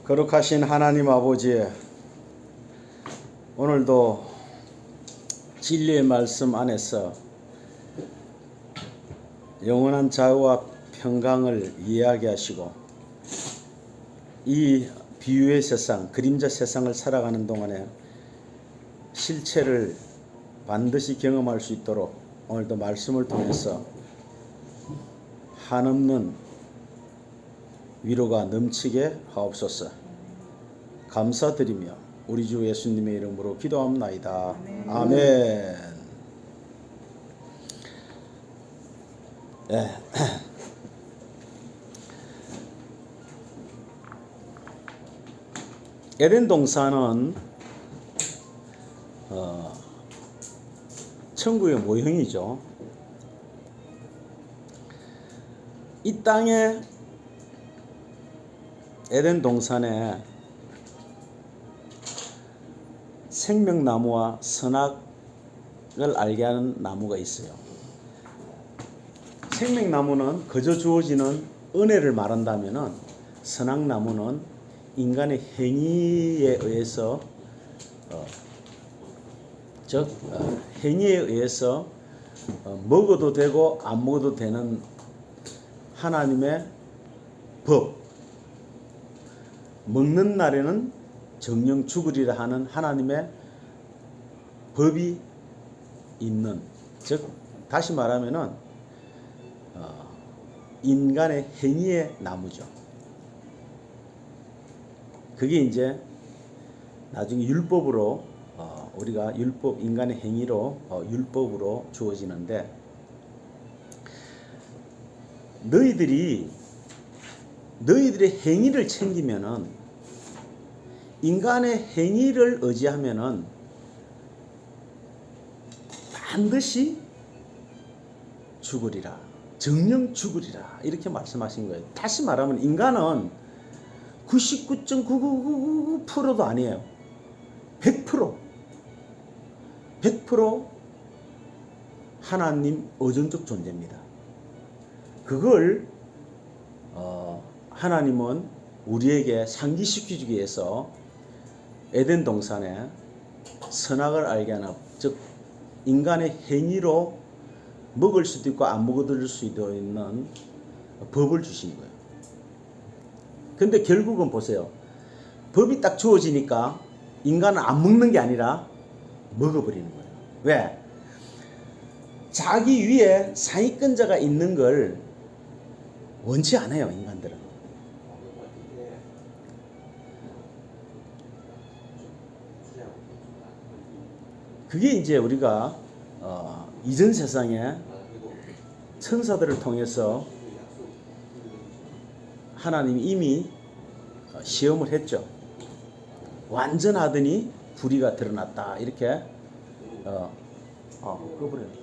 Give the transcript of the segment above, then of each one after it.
거룩하신 하나님 아버지, 오늘도 진리의 말씀 안에서 영원한 자유와 평강을 이야기하시고 이 비유의 세상, 그림자 세상을 살아가는 동안에 실체를 반드시 경험할 수 있도록 오늘도 말씀을 통해서 한없는 위로가 넘치게 하옵소서. 감사드리며 우리 주 예수님의 이름으로 기도합나이다. 아멘. 네. 에덴 동산은 천국의 모형이죠. 이 땅에 에덴 동산에 생명나무와 선악을 알게 하는 나무가 있어요. 생명나무는 그저 주어지는 은혜를 말한다면은, 선악나무는 인간의 행위에 의해서 행위에 의해서 먹어도 되고 안 먹어도 되는 하나님의 법, 먹는 날에는 정령 죽으리라 하는 하나님의 법이 있는, 즉 다시 말하면은 인간의 행위의 나무죠. 그게 이제 나중에 율법으로 우리가 율법, 인간의 행위로 율법으로 주어지는데, 너희들의 행위를 챙기면은, 인간의 행위를 의지하면은 반드시 죽으리라, 정령 죽으리라, 이렇게 말씀하신 거예요. 다시 말하면 인간은 99.999%도 아니에요. 100% 하나님 의존적 존재입니다. 그걸 하나님은 우리에게 상기시키기 위해서 에덴 동산에 선악을 알게 하는, 즉 인간의 행위로 먹을 수도 있고 안 먹어들 수도 있는 법을 주신 거예요. 근데 결국은 보세요. 법이 딱 주어지니까 인간은 안 먹는 게 아니라 먹어버리는 거예요. 왜? 자기 위에 상위권자가 있는 걸 원치 않아요, 인간들은. 그게 이제 우리가 이전 세상에 천사들을 통해서 하나님이 이미 시험을 했죠. 완전하더니 불의가 드러났다, 이렇게 꺼버려요.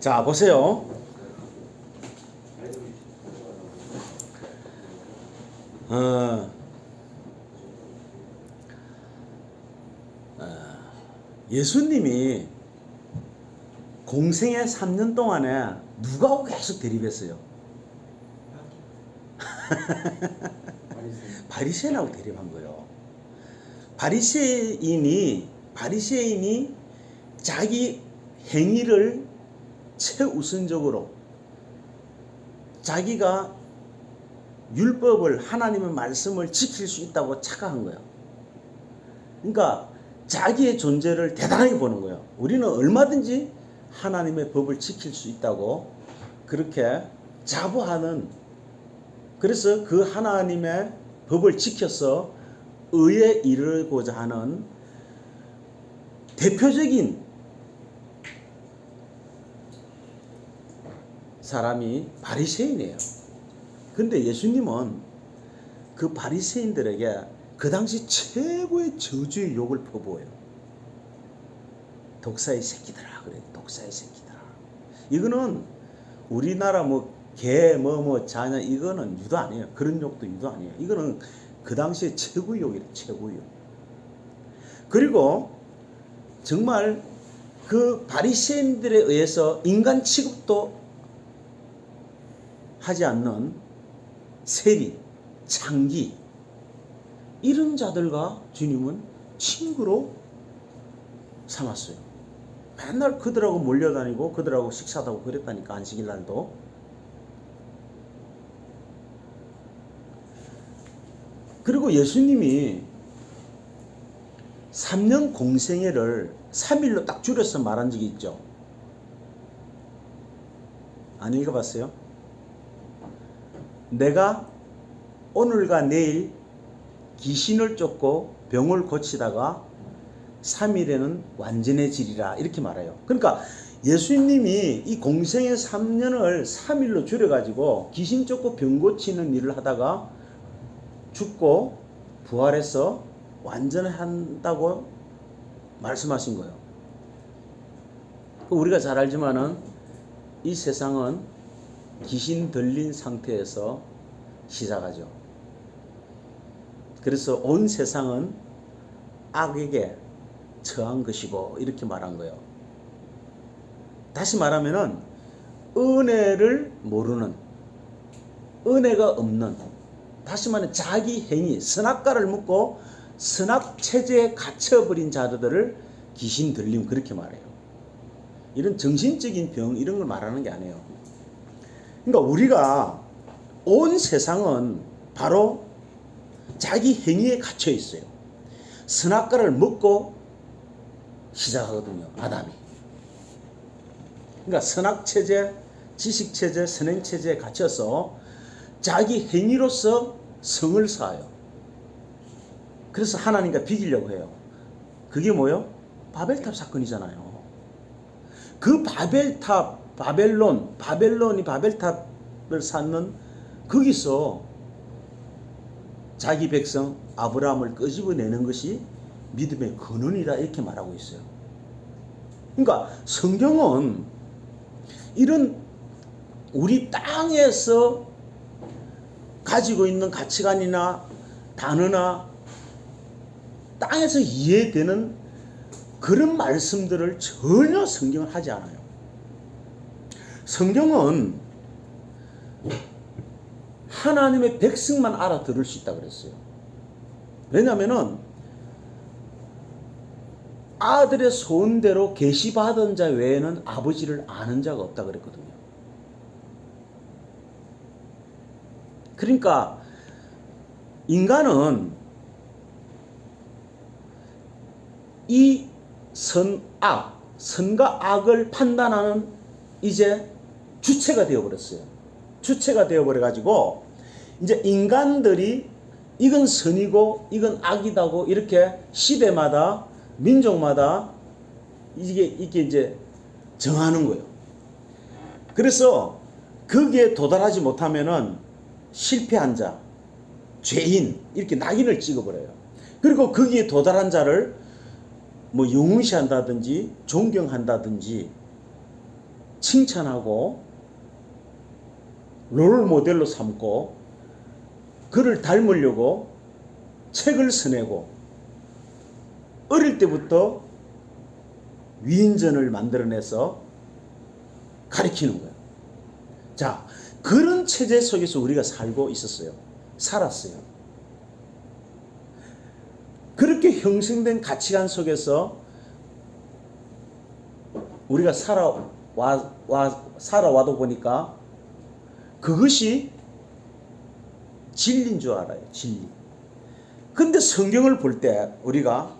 자, 보세요. 예수님이 공생의 3년 동안에 누가하고 계속 대립했어요? 바리새인하고 대립한 거예요. 바리새인이 자기 행위를 최우선적으로, 자기가 율법을, 하나님의 말씀을 지킬 수 있다고 착각한 거예요. 그러니까 자기의 존재를 대단하게 보는 거예요. 우리는 얼마든지 하나님의 법을 지킬 수 있다고 그렇게 자부하는, 그래서 그 하나님의 법을 지켜서 의에 이르고자 하는 대표적인 사람이 바리새인이에요. 근데 예수님은 그 바리새인들에게 그 당시 최고의 저주의 욕을 퍼부어요. 독사의 새끼들아, 그래. 독사의 새끼들아. 이거는 우리나라 뭐 개, 자냐, 이거는 유도 아니에요. 그런 욕도 유도 아니에요. 이거는 그 당시에 최고의 욕이에요. 최고의 욕. 그리고 정말 그 바리새인들에 의해서 인간 취급도 하지 않는 세리, 창기, 이런 자들과 주님은 친구로 삼았어요. 맨날 그들하고 몰려다니고 그들하고 식사도 하고 그랬다니까, 안식일 날도. 그리고 예수님이 3년 공생애를 3일로 딱 줄여서 말한 적이 있죠. 안 읽어봤어요? 내가 오늘과 내일 귀신을 쫓고 병을 고치다가 3일에는 완전해지리라, 이렇게 말해요. 그러니까 예수님이 이 공생의 3년을 3일로 줄여가지고 귀신 쫓고 병 고치는 일을 하다가 죽고 부활해서 완전한다고 말씀하신 거예요. 우리가 잘 알지만은 이 세상은 귀신 들린 상태에서 시작하죠. 그래서 온 세상은 악에게 처한 것이고, 이렇게 말한 거예요. 다시 말하면은 은혜를 모르는, 은혜가 없는, 다시 말하면 자기 행위, 선악과를 묻고 선악 체제에 갇혀버린 자들을 귀신 들림, 그렇게 말해요. 이런 정신적인 병, 이런 걸 말하는 게 아니에요. 그러니까 우리가 온 세상은 바로 자기 행위에 갇혀 있어요. 선악과를 먹고 시작하거든요, 아담이. 그러니까 선악체제, 지식체제, 선행체제에 갇혀서 자기 행위로서 성을 쌓아요. 그래서 하나님과 비기려고 해요. 그게 뭐요? 바벨탑 사건이잖아요. 그 바벨탑, 바벨론이 바벨탑을 쌓는, 거기서 자기 백성 아브라함을 끄집어내는 것이 믿음의 근원이라, 이렇게 말하고 있어요. 그러니까 성경은 이런 우리 땅에서 가지고 있는 가치관이나 단어나 땅에서 이해되는 그런 말씀들을 전혀 성경은 하지 않아요. 성경은 하나님의 백성만 알아들을 수 있다고 그랬어요. 왜냐하면은 아들의 소원대로 계시받은 자 외에는 아버지를 아는 자가 없다 그랬거든요. 그러니까 인간은 이 선악, 선과 악을 판단하는 이제 주체가 되어버렸어요. 주체가 되어버려가지고 이제 인간들이 이건 선이고 이건 악이다고 이렇게 시대마다 민족마다 이게 이제 정하는 거예요. 그래서 거기에 도달하지 못하면은 실패한 자, 죄인, 이렇게 낙인을 찍어버려요. 그리고 거기에 도달한 자를 뭐 영웅시한다든지 존경한다든지 칭찬하고 롤 모델로 삼고 그를 닮으려고 책을 써내고 어릴 때부터 위인전을 만들어내서 가리키는 거예요. 자, 그런 체제 속에서 우리가 살고 있었어요. 살았어요. 그렇게 형성된 가치관 속에서 우리가 살아와도 보니까 그것이 진리인 줄 알아요. 진리. 근데 성경을 볼 때 우리가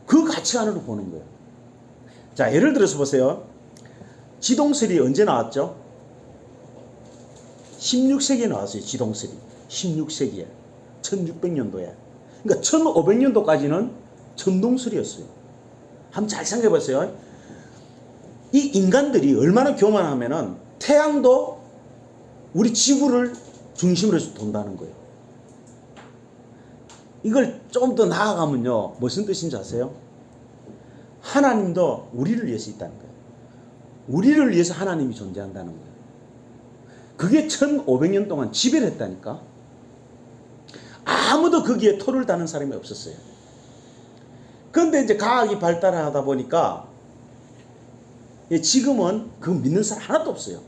그 가치관으로 보는 거예요. 자, 예를 들어서 보세요. 지동설이 언제 나왔죠? 16세기에 나왔어요. 지동설이. 16세기에. 1600년도에. 그러니까 1500년도까지는 천동설이었어요. 한번 잘 생각해 보세요. 이 인간들이 얼마나 교만하면은 태양도 우리 지구를 중심으로 해서 돈다는 거예요. 이걸 좀 더 나아가면요. 무슨 뜻인지 아세요? 하나님도 우리를 위해서 있다는 거예요. 우리를 위해서 하나님이 존재한다는 거예요. 그게 1500년 동안 지배를 했다니까. 아무도 거기에 토를 다는 사람이 없었어요. 그런데 이제 과학이 발달하다 보니까 지금은 그거 믿는 사람 하나도 없어요.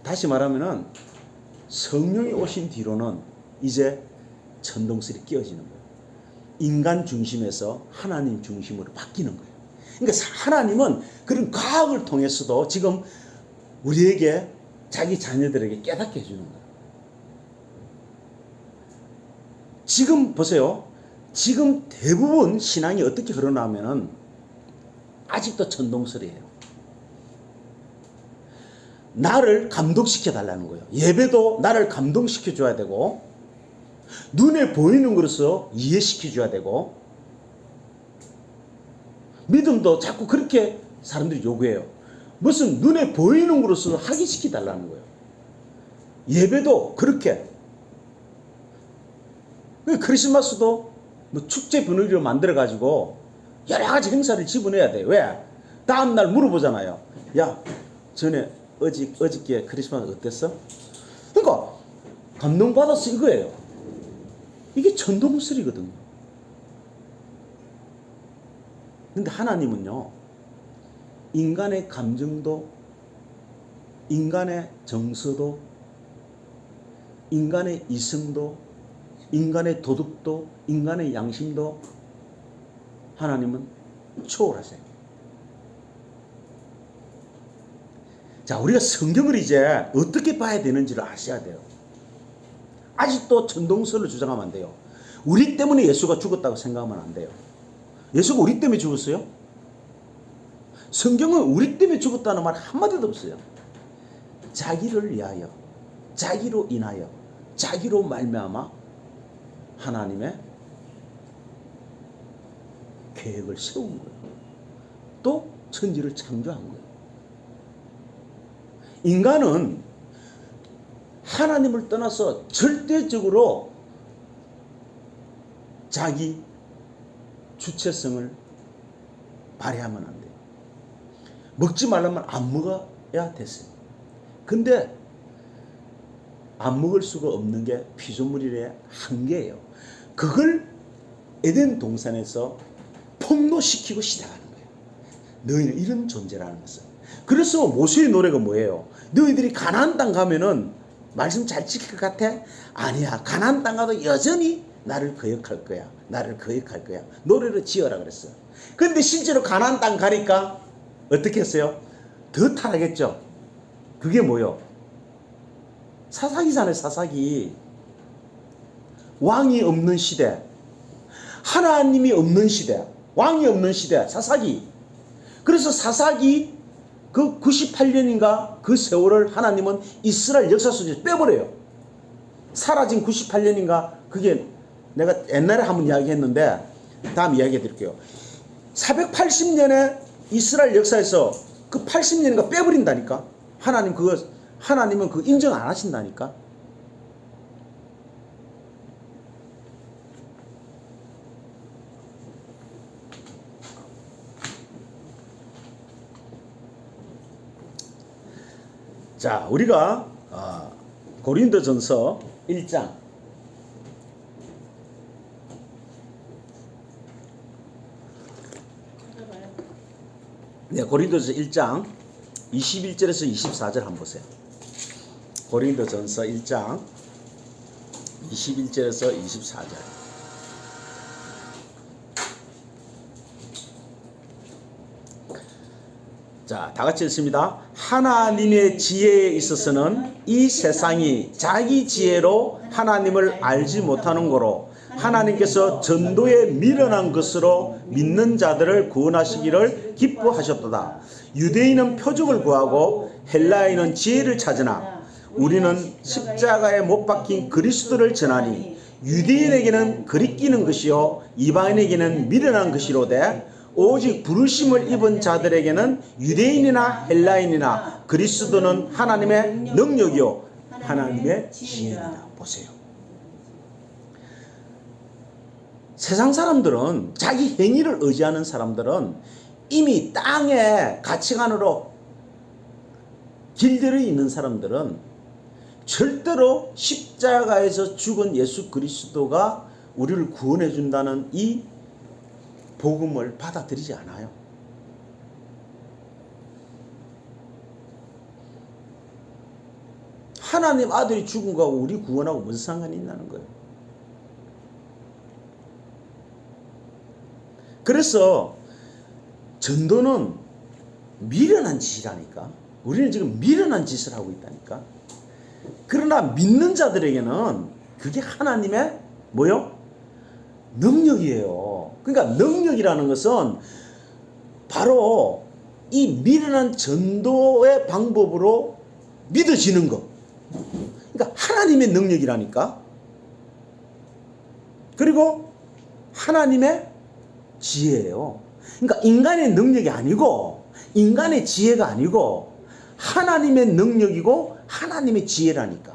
다시 말하면은 성령이 오신 뒤로는 이제 천동설이 끼어지는 거예요. 인간 중심에서 하나님 중심으로 바뀌는 거예요. 그러니까 하나님은 그런 과학을 통해서도 지금 우리에게 자기 자녀들에게 깨닫게 해주는 거예요. 지금 보세요. 지금 대부분 신앙이 어떻게 흘러나오면은 아직도 천동설이에요. 나를 감동시켜 달라는 거예요. 예배도 나를 감동시켜 줘야 되고, 눈에 보이는 것으로 이해시켜 줘야 되고, 믿음도 자꾸 그렇게 사람들이 요구해요. 무슨 눈에 보이는 것으로 확인시켜 달라는 거예요. 예배도 그렇게. 크리스마스도 뭐 축제 분위기로 만들어 가지고 여러 가지 행사를 집어넣어야 돼. 왜? 다음날 물어보잖아요. 야, 전에 어저께 크리스마스 어땠어? 그러니까 감동받았어, 이거예요. 이게 천동설이거든요. 근데 하나님은요, 인간의 감정도, 인간의 정서도, 인간의 이성도, 인간의 도덕도, 인간의 양심도 하나님은 초월하세요. 자, 우리가 성경을 이제 어떻게 봐야 되는지를 아셔야 돼요. 아직도 천동설을 주장하면 안 돼요. 우리 때문에 예수가 죽었다고 생각하면 안 돼요. 예수가 우리 때문에 죽었어요? 성경은 우리 때문에 죽었다는 말 한마디도 없어요. 자기를 위하여, 자기로 인하여, 자기로 말미암아 하나님의 계획을 세운 거예요. 또 천지를 창조한 거예요. 인간은 하나님을 떠나서 절대적으로 자기 주체성을 발휘하면 안 돼요. 먹지 말라면 안 먹어야 됐어요. 근데 안 먹을 수가 없는 게 피조물의 한계예요. 그걸 에덴 동산에서 폭로시키고 시작하는 거예요. 너희는 이런 존재라는 것을. 그래서 모세의 노래가 뭐예요? 너희들이 가나안 땅 가면은 말씀 잘 지킬 것 같아? 아니야. 가나안 땅 가도 여전히 나를 거역할 거야. 나를 거역할 거야. 노래를 지어라 그랬어요. 근데 실제로 가나안 땅 가니까 어떻게 했어요? 더 타락했죠. 그게 뭐요? 사사기잖아요. 사사기. 왕이 없는 시대, 하나님이 없는 시대, 왕이 없는 시대, 사사기. 그래서 사사기 그 98년인가 그 세월을 하나님은 이스라엘 역사 속에서 빼버려요. 사라진 98년인가 그게 내가 옛날에 한번 이야기했는데 다음 이야기해 드릴게요. 480년에 이스라엘 역사에서 그 80년인가 빼버린다니까. 하나님은 그거 인정 안 하신다니까. 자, 우리가 고린도전서 1장 고린도전서 1장 21절에서 24절 한번 보세요. 고린도전서 1장 21절에서 24절. 자, 다 같이 읽습니다. 하나님의 지혜에 있어서는 이 세상이 자기 지혜로 하나님을 알지 못하는 거로 하나님께서 전도에 미련한 것으로 믿는 자들을 구원하시기를 기뻐하셨도다. 유대인은 표적을 구하고 헬라인은 지혜를 찾으나 우리는 십자가에 못 박힌 그리스도를 전하니 유대인에게는 거리끼는 것이요 이방인에게는 미련한 것이로되 오직 부르심을 입은 자들에게는 유대인이나 헬라인이나 그리스도는 하나님의 능력이요 하나님의 지혜이다. 보세요. 세상 사람들은, 자기 행위를 의지하는 사람들은 이미 땅의 가치관으로 길들여 있는 사람들은 절대로 십자가에서 죽은 예수 그리스도가 우리를 구원해 준다는 이 복음을 받아들이지 않아요. 하나님 아들이 죽은 거하고 우리 구원하고 무슨 상관이 있다는 거예요. 그래서 전도는 미련한 짓이라니까. 우리는 지금 미련한 짓을 하고 있다니까. 그러나 믿는 자들에게는 그게 하나님의 뭐요? 능력이에요. 그러니까 능력이라는 것은 바로 이 미련한 전도의 방법으로 믿어지는 것. 그러니까 하나님의 능력이라니까. 그리고 하나님의 지혜예요. 그러니까 인간의 능력이 아니고 인간의 지혜가 아니고 하나님의 능력이고 하나님의 지혜라니까.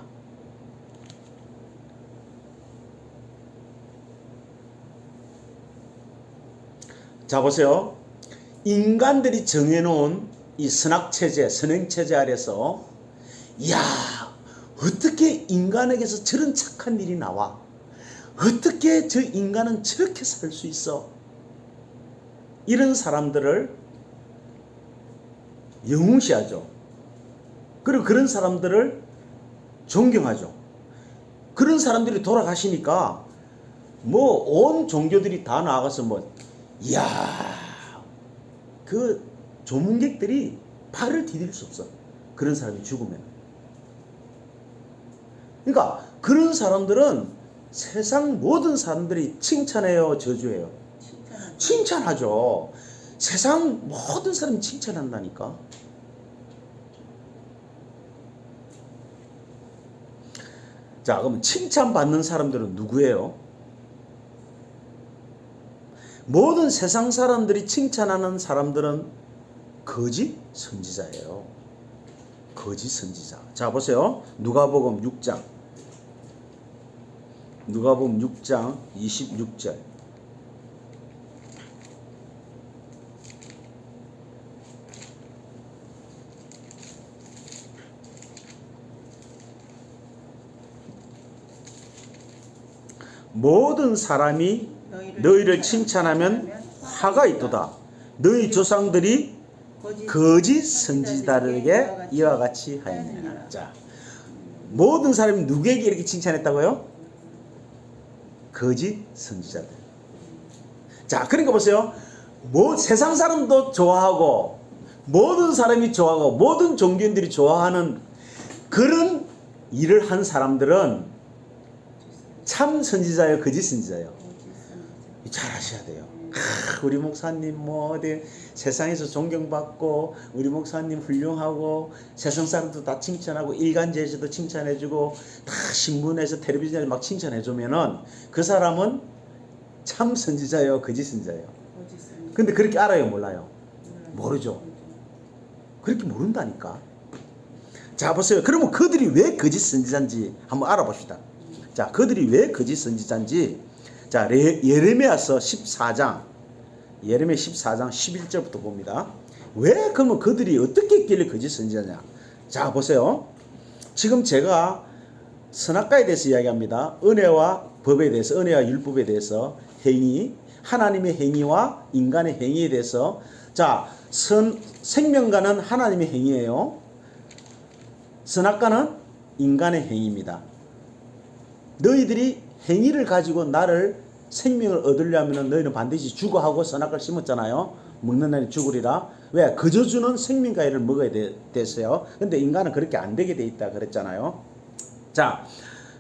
자 보세요. 인간들이 정해놓은 이 선악체제, 선행체제 아래서 이야, 어떻게 인간에게서 저런 착한 일이 나와? 어떻게 저 인간은 저렇게 살 수 있어? 이런 사람들을 영웅시하죠. 그리고 그런 사람들을 존경하죠. 그런 사람들이 돌아가시니까 뭐 온 종교들이 다 나와가서 뭐 이야, 그 조문객들이 발을 디딜 수 없어. 그런 사람이 죽으면. 그러니까 그런 사람들은 세상 모든 사람들이 칭찬해요, 저주해요? 칭찬하죠. 세상 모든 사람이 칭찬한다니까. 자, 그럼 칭찬받는 사람들은 누구예요? 모든 세상 사람들이 칭찬하는 사람들은 거짓 선지자예요. 거짓 선지자. 자, 보세요. 누가복음 6장. 누가복음 6장 26절. 모든 사람이 너희를 칭찬하면 화가 있도다. 너희 조상들이 거짓 선지자들에게 이와 같이 하였느니라. 자, 모든 사람이 누구에게 이렇게 칭찬했다고요? 거짓 선지자들. 자, 그러니까 보세요. 세상 사람도 좋아하고 모든 사람이 좋아하고 모든 종교인들이 좋아하는 그런 일을 한 사람들은 참 선지자예요, 거짓 선지자예요? 잘 아셔야 돼요. 우리 목사님 뭐 어디 세상에서 존경받고 우리 목사님 훌륭하고 세상 사람도 다 칭찬하고 일간지에서도 칭찬해주고 다 신문에서 텔레비전에 막 칭찬해주면은 그 사람은 참 선지자예요, 거짓 선지자예요? 근데 그렇게 알아요, 몰라요? 모르죠. 그렇게 모른다니까. 자, 보세요. 그러면 그들이 왜 거짓 선지자인지 한번 알아봅시다. 자, 그들이 왜 거짓 선지자인지, 자, 예레미야서 14장, 예레미야 14장 11절부터 봅니다. 왜 그러면 그들이 어떻게 했길래 거짓 선지자냐? 자, 보세요. 지금 제가 선악과에 대해서 이야기합니다. 은혜와 법에 대해서, 은혜와 율법에 대해서, 행위, 하나님의 행위와 인간의 행위에 대해서. 자, 생명과는 하나님의 행위예요. 선악과는 인간의 행위입니다. 너희들이 행위를 가지고 나를 생명을 얻으려면 너희는 반드시 죽어 하고 선악과를 심었잖아요. 먹는 날에 죽으리라. 왜? 거저 주는 생명과일을 먹어야 됐어요. 근데 인간은 그렇게 안 되게 돼 있다 그랬잖아요. 자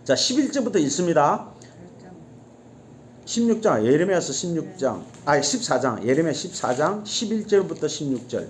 11절부터 읽습니다. 16장, 예레미야서 14장, 예레미야 14장 11절부터 16절.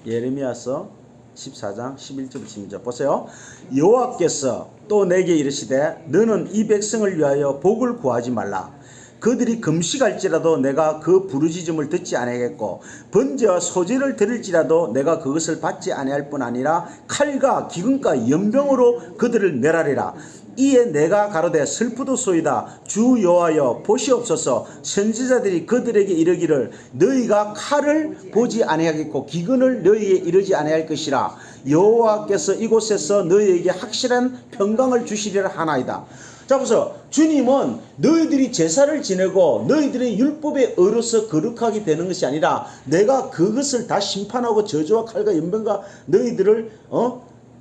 예레미야서 14장 11절 16절 보세요. 여호와께서 또 내게 이르시되 너는 이 백성을 위하여 복을 구하지 말라. 그들이 금식할지라도 내가 그 부르짖음을 듣지 아니하겠고 번제와 소제를 드릴지라도 내가 그것을 받지 아니할 뿐 아니라 칼과 기근과 연병으로 그들을 멸하리라. 이에 내가 가로되 슬프도소이다. 주 여호와여 보시옵소서. 선지자들이 그들에게 이르기를 너희가 칼을 보지 아니하겠고 기근을 너희에게 이르지 아니할 것이라. 여호와께서 이곳에서 너희에게 확실한 평강을 주시리라 하나이다. 자 보세요. 주님은 너희들이 제사를 지내고 너희들의 율법에 의로서 거룩하게 되는 것이 아니라 내가 그것을 다 심판하고 저주와 칼과 연병과 너희들을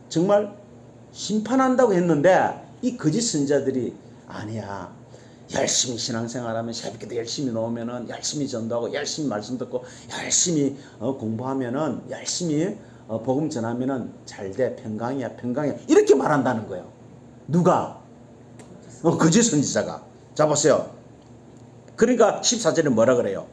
정말 심판한다고 했는데 이 거짓 선지자들이 아니야. 열심히 신앙생활하면 새벽에도 열심히 놓으면은 열심히 전도하고 열심히 말씀 듣고 열심히 공부하면은 열심히 복음 전하면은 잘돼. 평강이야. 평강이야. 이렇게 말한다는 거예요. 누가? 거짓 선지자가. 자 보세요. 그러니까 14절에 뭐라 그래요?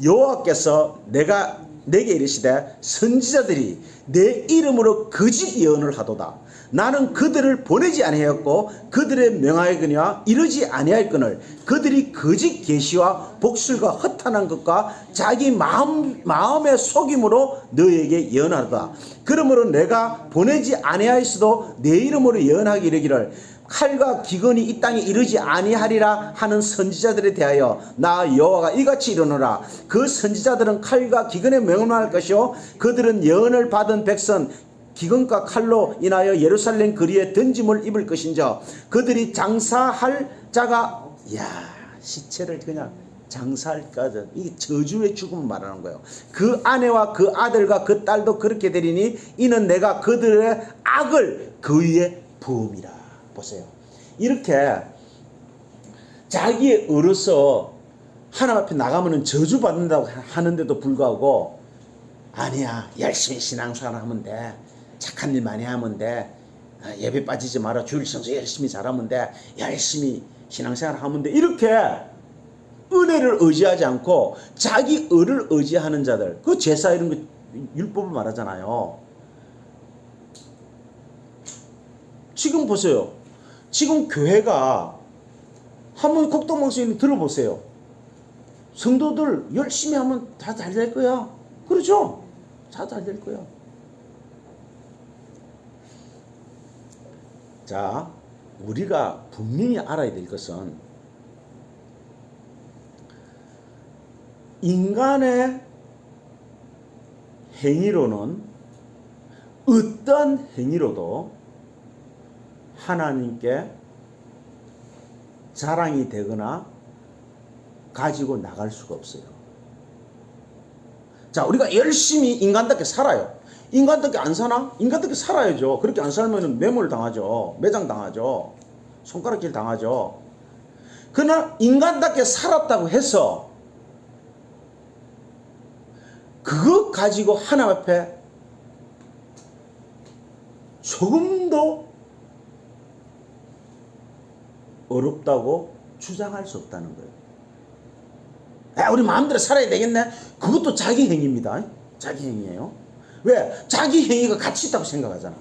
여호와께서 내게 이르시되 선지자들이 내 이름으로 거짓 예언을 하도다. 나는 그들을 보내지 아니하였고 그들의 명하여거니와 이르지 아니하였거늘 그들이 거짓 계시와 복술과 허탄한 것과 자기 마음의 속임으로 너희에게 예언하도다. 그러므로 내가 보내지 아니하였어도 내 이름으로 예언하기 이르기를 칼과 기근이 이 땅에 이르지 아니하리라 하는 선지자들에 대하여 나 여호와가 이같이 이르노라. 그 선지자들은 칼과 기근에 명령할 것이요 그들은 예언을 받은 백성 기근과 칼로 인하여 예루살렘 거리에 던짐을 입을 것인저 그들이 장사할 자가 시체를 그냥 장사할까지 이게 저주의 죽음을 말하는 거예요. 그 아내와 그 아들과 그 딸도 그렇게 되리니 이는 내가 그들의 악을 그 위에 부음이라. 보세요. 이렇게 자기의 의로서 하나님 앞에 나가면 저주받는다고 하는데도 불구하고 아니야. 열심히 신앙생활 하면 돼. 착한 일 많이 하면 돼. 예배 빠지지 마라. 주일 성수 열심히 잘하면 돼. 열심히 신앙생활 하면 돼. 이렇게 은혜를 의지하지 않고 자기 의를 의지하는 자들. 그 제사 이런 거 율법을 말하잖아요. 지금 보세요. 지금 교회가 한번 곡동방송을 들어보세요. 성도들 열심히 하면 다 잘 될 거야. 그렇죠? 다 잘 될 거야. 자, 우리가 분명히 알아야 될 것은 인간의 행위로는 어떤 행위로도 하나님께 자랑이 되거나 가지고 나갈 수가 없어요. 자, 우리가 열심히 인간답게 살아요. 인간답게 안 사나? 인간답게 살아야죠. 그렇게 안 살면 매몰 당하죠. 매장 당하죠. 손가락질 당하죠. 그러나 인간답게 살았다고 해서 그거 가지고 하나님 앞에 조금도 어렵다고 주장할 수 없다는 거예요. 우리 마음대로 살아야 되겠네. 그것도 자기 행위입니다. 자기 행위예요. 왜? 자기 행위가 가치 있다고 생각하잖아.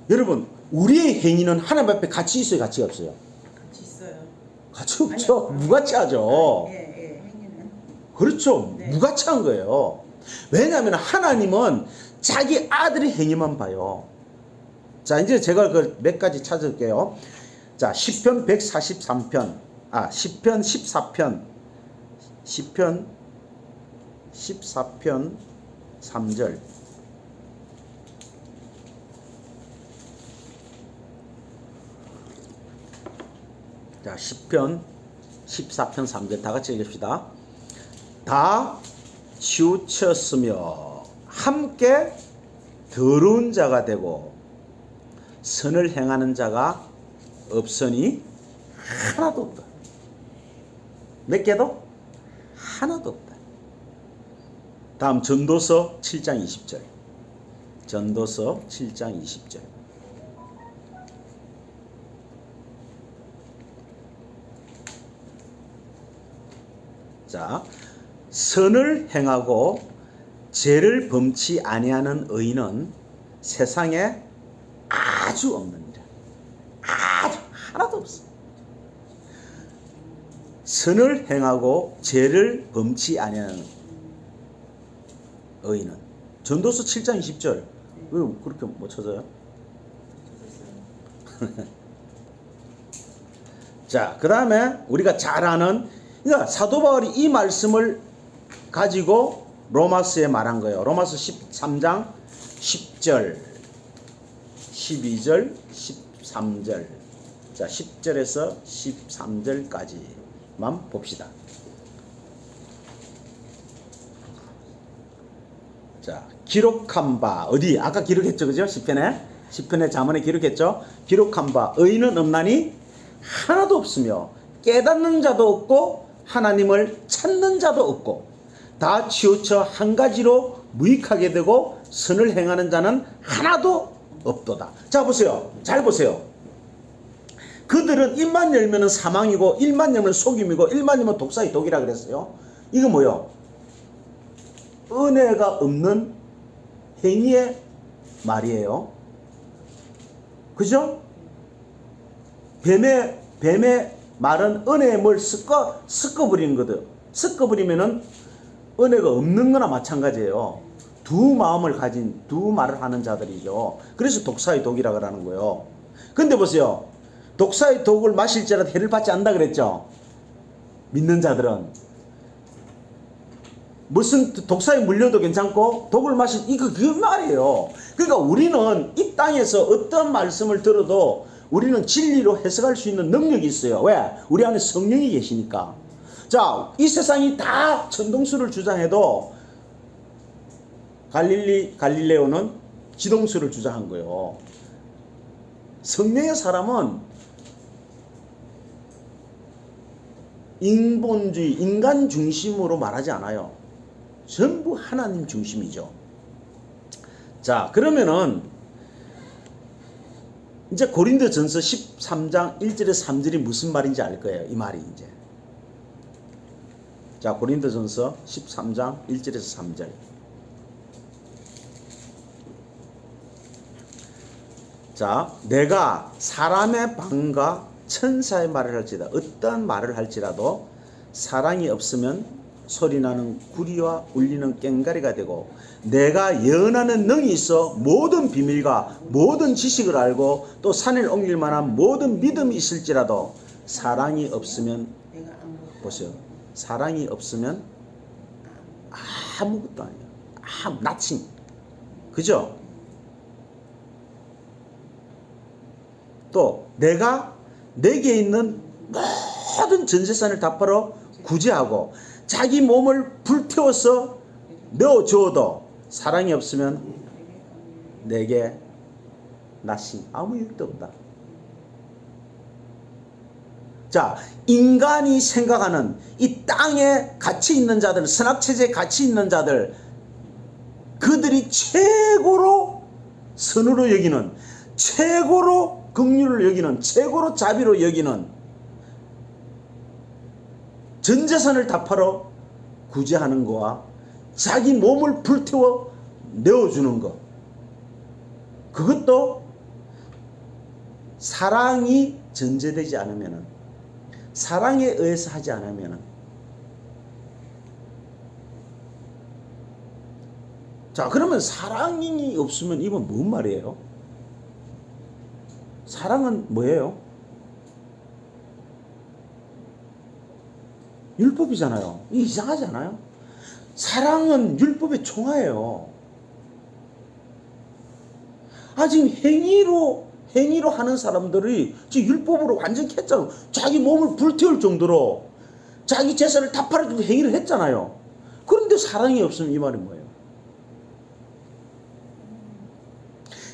여러분, 우리의 행위는 하나님 앞에 가치 있어요? 가치가 없어요? 같이 있어요. 가치 없죠. 무가치하죠. 행위는. 그렇죠. 네. 무가치한 거예요. 왜냐하면 하나님은 자기 아들의 행위만 봐요. 자, 이제 제가 그 몇 가지 찾을게요. 자, 시편 143편, 시편 14편, 시편 14편 3절. 자, 시편 14편 3절 다 같이 읽읍시다. 다 치우쳤으며 함께 더러운 자가 되고 선을 행하는 자가 없으니 하나도 없다. 몇 개도? 하나도 없다. 다음 전도서 7장 20절. 전도서 7장 20절. 자, 선을 행하고 죄를 범치 아니하는 의인은 세상에 아주 없느니라. 아주 하나도 없어. 선을 행하고 죄를 범치 아니하는 의인은. 전도서 7장 20절. 왜 그렇게 못 찾아요? 자, 그 다음에 우리가 잘 아는, 그러니까 사도 바울이 이 말씀을 가지고 로마서에 말한 거예요. 로마서 13장 10절, 12절, 13절. 자, 10절에서 13절까지만 봅시다. 자, 기록한 바, 어디? 아까 기록했죠, 그죠? 10편에 잠언에 기록했죠? 기록한 바, 의인은 없나니 하나도 없으며 깨닫는 자도 없고 하나님을 찾는 자도 없고 다 치우쳐 한 가지로 무익하게 되고 선을 행하는 자는 하나도 없도다. 자, 보세요. 잘 보세요. 그들은 입만 열면 사망이고 입만 열면 속임이고 입만 열면 독사의 독이라 그랬어요. 이거 뭐요? 은혜가 없는 행위의 말이에요. 그죠? 뱀의 말은 은혜의 뭘 섞어버리는 거든. 섞어버리면은 은혜가 없는 거나 마찬가지예요. 두 마음을 가진, 두 말을 하는 자들이죠. 그래서 독사의 독이라 그러는 거예요. 근데 보세요. 독사의 독을 마실지라도 해를 받지 않는다 그랬죠. 믿는 자들은. 무슨 독사에 물려도 괜찮고 독을 이거 그 말이에요. 그러니까 우리는 이 땅에서 어떤 말씀을 들어도 우리는 진리로 해석할 수 있는 능력이 있어요. 왜? 우리 안에 성령이 계시니까. 자, 이 세상이 다 천동수를 주장해도 갈릴레오는 지동수를 주장한 거예요. 성령의 사람은 인본주의, 인간 중심으로 말하지 않아요. 전부 하나님 중심이죠. 자, 그러면은 이제 고린도전서 13장 1절에서 3절이 무슨 말인지 알 거예요. 이 말이 이제. 자, 고린도전서 13장 1절에서 3절. 자, 내가 사람의 방과 천사의 말을 할지라도, 어떠한 말을 할지라도 사랑이 없으면 소리나는 구리와 울리는 꽹가리가 되고, 내가 예언하는 능이 있어 모든 비밀과 모든 지식을 알고 또 산을 옮길 만한 모든 믿음이 있을지라도 사랑이 없으면, 보세요, 사랑이 없으면 아무것도 아니에요. nothing. 그죠? 또 내가 내게 있는 모든 전재산을 다 팔아 구제하고 자기 몸을 불태워서 넣어줘도 사랑이 없으면 내게 nothing, 아무 일도 없다. 자, 인간이 생각하는 이 땅에 가치 있는 자들, 선악체제에 가치 있는 자들, 그들이 최고로 선으로 여기는, 최고로 긍휼을 여기는, 최고로 자비로 여기는, 전 재산을 다 팔아 구제하는 거와 자기 몸을 불태워 내어주는 것, 그것도 사랑이 전제되지 않으면, 사랑에 의해서 하지 않으면, 자, 그러면 사랑이 없으면 이건 뭔 말이에요? 사랑은 뭐예요? 율법이잖아요. 이상하지 않아요? 사랑은 율법의 총하예요. 지금 행위로 하는 사람들이 지금 율법으로 완전히 했잖아요. 자기 몸을 불태울 정도로 자기 재산을 다 팔아주고 행위를 했잖아요. 그런데 사랑이 없으면 이 말이 뭐예요?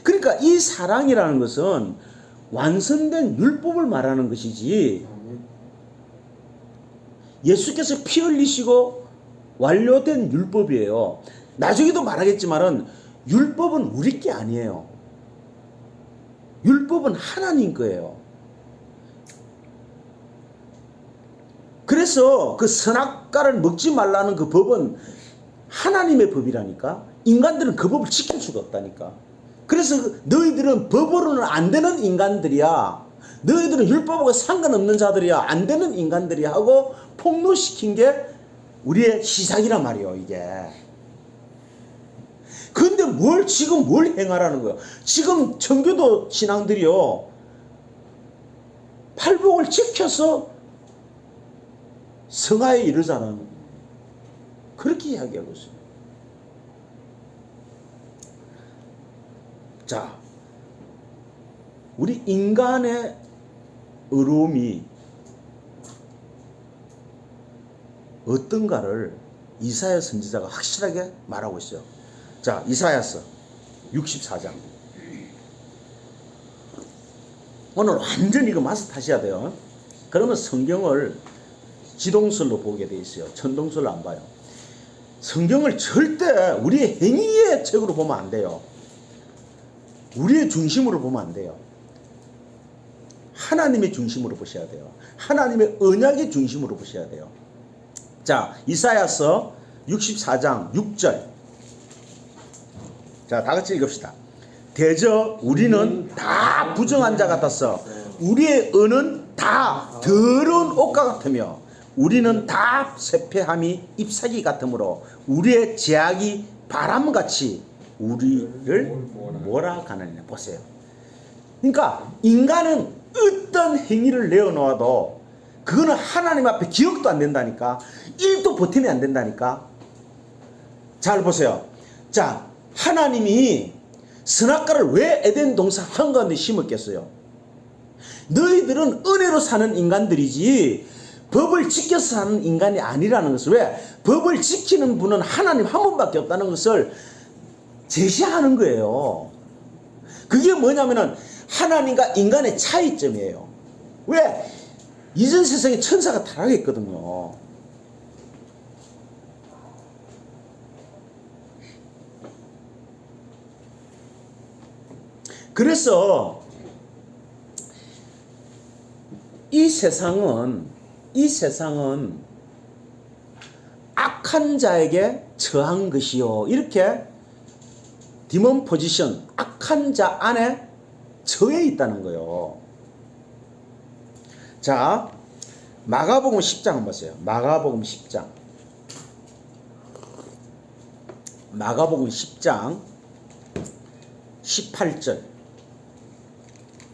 그러니까 이 사랑이라는 것은 완성된 율법을 말하는 것이지, 예수께서 피 흘리시고 완료된 율법이에요. 나중에도 말하겠지만은 율법은 우리 게 아니에요. 율법은 하나님 거예요. 그래서 그 선악과를 먹지 말라는 그 법은 하나님의 법이라니까. 인간들은 그 법을 지킬 수가 없다니까. 그래서 너희들은 법으로는 안 되는 인간들이야, 너희들은 율법하고 상관없는 자들이야, 안 되는 인간들이야 하고 폭로시킨 게 우리의 시작이란 말이에요, 이게. 근데 지금 뭘 행하라는 거예요? 지금 청교도 신앙들이요, 팔복을 지켜서 성화에 이르자는 그렇게 이야기하고 있어요. 자, 우리 인간의 어려움이 어떤가를 이사야 선지자가 확실하게 말하고 있어요. 자, 이사야서 64장. 오늘 완전히 이거 마스터하셔야 돼요. 그러면 성경을 지동설로 보게 돼 있어요. 천동설로 안 봐요. 성경을 절대 우리의 행위의 책으로 보면 안 돼요. 우리의 중심으로 보면 안 돼요. 하나님의 중심으로 보셔야 돼요. 하나님의 언약의 중심으로 보셔야 돼요. 자, 이사야서 64장 6절. 자, 다 같이 읽읍시다. 대저 우리는 다 부정한 자 같았어. 우리의 은은 다 더러운 옷과 같으며 우리는 다 쇠폐함이 잎사귀 같으므로 우리의 제약이 바람같이 우리를 몰아가느니라. 보세요. 그러니까 인간은 어떤 행위를 내어놓아도 그거는 하나님 앞에 기억도 안 된다니까. 1도 보탬이 안 된다니까. 잘 보세요. 자, 하나님이 선악과를 왜 에덴 동산 한가운데 심었겠어요? 너희들은 은혜로 사는 인간들이지 법을 지켜서 사는 인간이 아니라는 것을, 왜? 법을 지키는 분은 하나님 한 분밖에 없다는 것을 제시하는 거예요. 그게 뭐냐면은 하나님과 인간의 차이점이에요. 왜? 이전 세상에 천사가 타락했거든요. 그래서 이 세상은 악한 자에게 처한 것이요. 이렇게 디몬 포지션, 악한 자 안에 처해 있다는 거예요. 자, 마가복음 10장 한번 보세요. 마가복음 10장. 마가복음 10장 18절.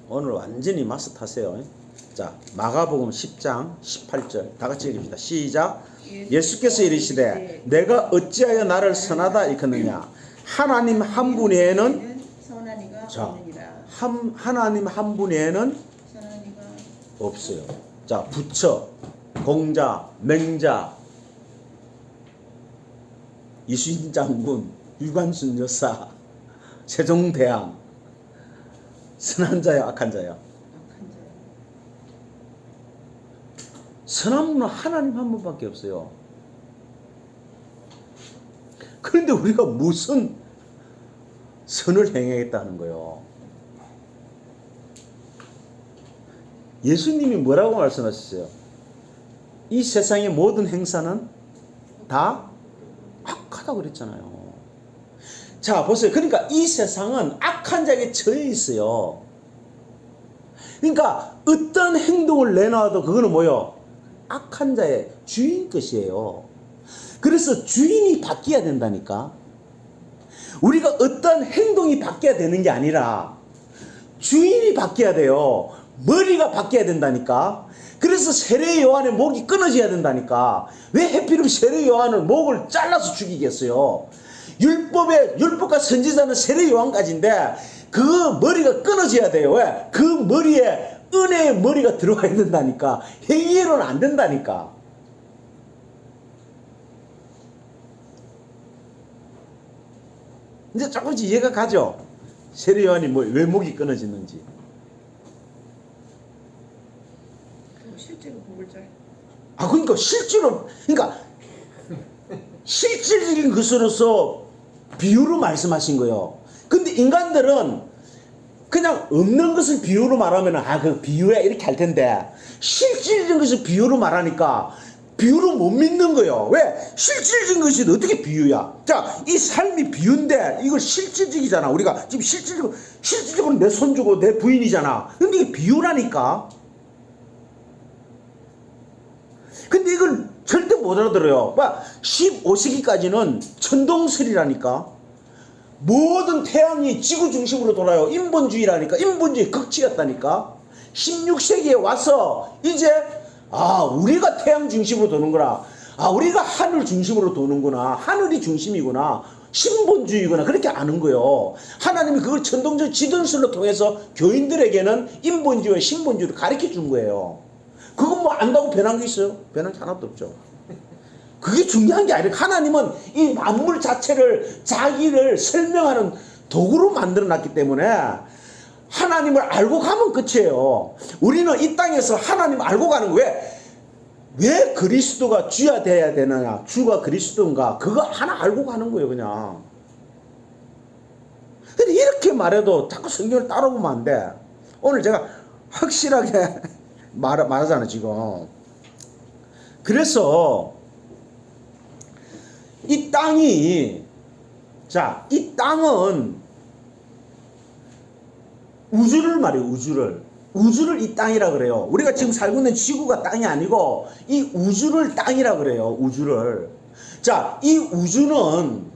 오늘 완전히 마스터하세요. 자, 마가복음 10장 18절. 다 같이 읽읍시다. 시작. 예수께서 이르시되 내가 어찌하여 나를 선하다 일컫느냐. 하나님 한 분 외에는, 자, 하나님 한 분 외에는 없어요. 자, 부처, 공자, 맹자, 이순신 장군, 유관순 여사, 세종대왕. 선한 자요, 악한 자요? 선한 분은 하나님 한 분밖에 없어요. 그런데 우리가 무슨 선을 행하겠다는 거예요? 예수님이 뭐라고 말씀하셨어요? 이 세상의 모든 행사는 다 악하다고 그랬잖아요. 자, 보세요. 그러니까 이 세상은 악한 자에게 처해 있어요. 그러니까 어떤 행동을 내놔도 그거는 뭐요? 악한 자의 주인 것이에요. 그래서 주인이 바뀌어야 된다니까. 우리가 어떤 행동이 바뀌어야 되는 게 아니라 주인이 바뀌어야 돼요. 머리가 바뀌어야 된다니까. 그래서 세례 요한의 목이 끊어져야 된다니까. 왜 하필이면 세례 요한은 목을 잘라서 죽이겠어요? 율법과 선지자는 세례 요한까지인데 그 머리가 끊어져야 돼요. 왜? 그 머리에 은혜의 머리가 들어가 있는다니까. 행위로는 안 된다니까. 이제 조금씩 이해가 가죠? 세례 요한이 왜 목이 끊어지는지. 실제로 목을 잘. 그러니까 실질적인 것으로서 비유로 말씀하신 거예요. 근데 인간들은 그냥 없는 것을 비유로 말하면 그 비유야 이렇게 할 텐데, 실질적인 것을 비유로 말하니까 비유로 못 믿는 거예요. 왜? 실질적인 것이 어떻게 비유야? 자, 이 삶이 비유인데 이걸 실질적이잖아. 우리가 지금 실질적으로 내 손주고 내 부인이잖아. 근데 이게 비유라니까. 근데 이걸 절대 못 알아들어요. 15세기까지는 천동설이라니까. 모든 태양이 지구 중심으로 돌아요. 인본주의라니까. 인본주의 극치였다니까. 16세기에 와서 이제 우리가 태양 중심으로 도는구나. 우리가 하늘 중심으로 도는구나. 하늘이 중심이구나. 신본주의구나. 그렇게 아는 거예요. 하나님이 그걸 천동적 지도술로 통해서 교인들에게는 인본주의와 신본주의를 가르쳐 준 거예요. 그건 뭐 안다고 변한 게 있어요? 변한 게 하나도 없죠. 그게 중요한 게 아니라 하나님은 이 만물 자체를 자기를 설명하는 도구로 만들어 놨기 때문에 하나님을 알고 가면 끝이에요. 우리는 이 땅에서 하나님 알고 가는 거예요. 왜 그리스도가 주야 돼야 되느냐? 주가 그리스도인가? 그거 하나 알고 가는 거예요, 그냥. 근데 이렇게 말해도 자꾸 성경을 따라오면 안 돼. 오늘 제가 확실하게 말하잖아, 지금. 그래서 이 땅이, 이 땅은 우주를 말해요, 우주를. 우주를 이 땅이라 그래요. 우리가 지금 살고 있는 지구가 땅이 아니고 이 우주를 땅이라 그래요. 우주를. 이 우주는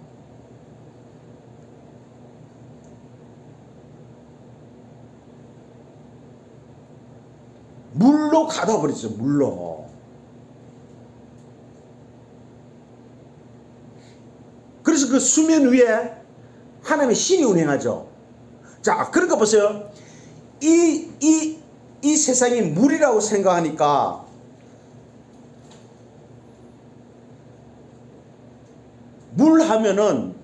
물로 가둬버렸어요. 물로. 그래서 그 수면 위에 하나님의 신이 운행하죠. 그러니까 보세요. 이 세상이 물이라고 생각하니까 물 하면은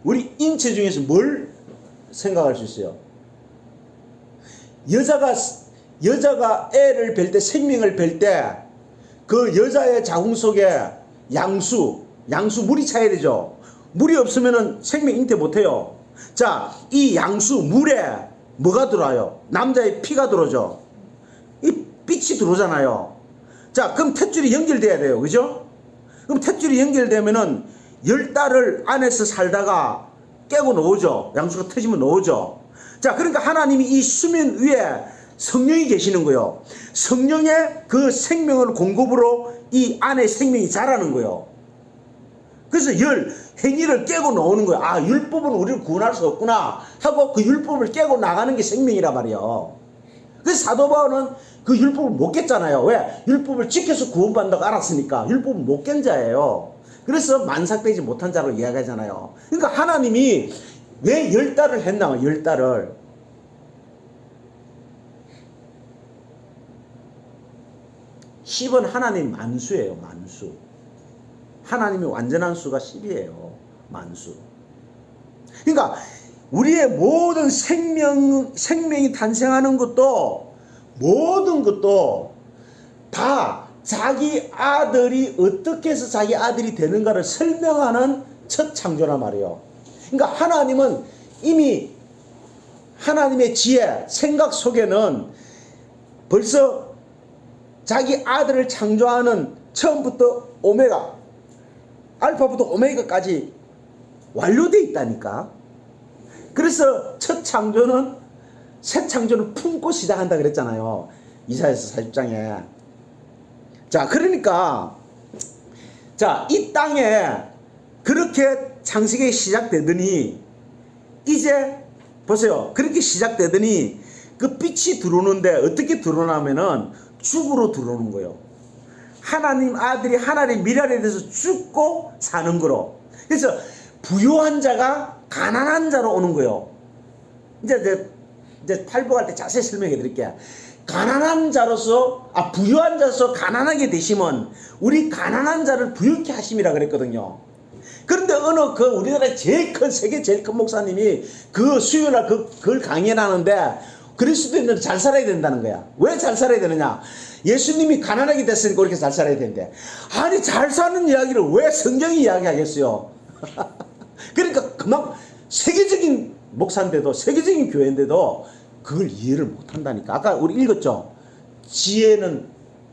우리 인체 중에서 뭘 생각할 수 있어요? 여자가 애를 뵐 때, 생명을 뵐 때 그 여자의 자궁 속에 양수 물이 차야 되죠. 물이 없으면은 생명 잉태 못해요. 이 양수 물에 뭐가 들어와요? 남자의 피가 들어오죠. 이 빛이 들어오잖아요. 그럼 탯줄이 연결돼야 돼요. 그죠? 그럼 탯줄이 연결되면은 10달을 안에서 살다가 깨고 나오죠. 양수가 터지면 나오죠. 그러니까 하나님이 이 수면 위에 성령이 계시는 거예요. 성령의 그 생명을 공급으로 이 안에 생명이 자라는 거예요. 그래서 행위를 깨고 나오는 거예요. 율법은 우리를 구원할 수 없구나 하고 그 율법을 깨고 나가는 게 생명이란 말이에요. 그래서 사도 바울은 그 율법을 못 깼잖아요. 왜? 율법을 지켜서 구원받는다고 알았으니까. 율법을 못 깬 자예요. 그래서 만삭되지 못한 자로 이야기하잖아요. 그러니까 하나님이 왜 10달을 했나? 10달을. 10은 하나님 만수예요. 만수. 하나님의 완전한 수가 10이에요. 만수. 그러니까 우리의 모든 생명이 탄생하는 것도, 모든 것도 다 자기 아들이 어떻게 해서 자기 아들이 되는가를 설명하는 첫 창조란 말이에요. 그러니까 하나님은 이미 하나님의 지혜, 생각 속에는 벌써 자기 아들을 창조하는 처음부터 알파부터 오메가까지 완료되어 있다니까. 그래서 첫 창조는, 새 창조는 품고 시작한다 그랬잖아요. 이사야서 40장에. 그러니까 이 땅에 그렇게 창세기 시작되더니 이제 보세요. 그렇게 시작되더니 그 빛이 들어오는데 어떻게 들어오냐면은 죽으로 들어오는 거예요. 하나님 아들이 하나님의 미랄에 대해서 죽고 사는 거로. 그래서 부요한 자가 가난한 자로 오는 거예요. 이제 탈북할 때 자세히 설명해 드릴게요. 가난한 자로서, 부유한 자로서 가난하게 되시면 우리 가난한 자를 부유케 하심이라 그랬거든요. 그런데 우리나라의 세계 제일 큰 목사님이 그 수요일날 그걸 강연하는데 그리스도인들은 잘 살아야 된다는 거야. 왜 잘 살아야 되느냐? 예수님이 가난하게 됐으니까 그렇게 잘 살아야 된대. 아니, 잘 사는 이야기를 왜 성경이 이야기하겠어요? 그러니까 그만 세계적인 목사인데도, 세계적인 교회인데도 그걸 이해를 못한다니까. 아까 우리 읽었죠?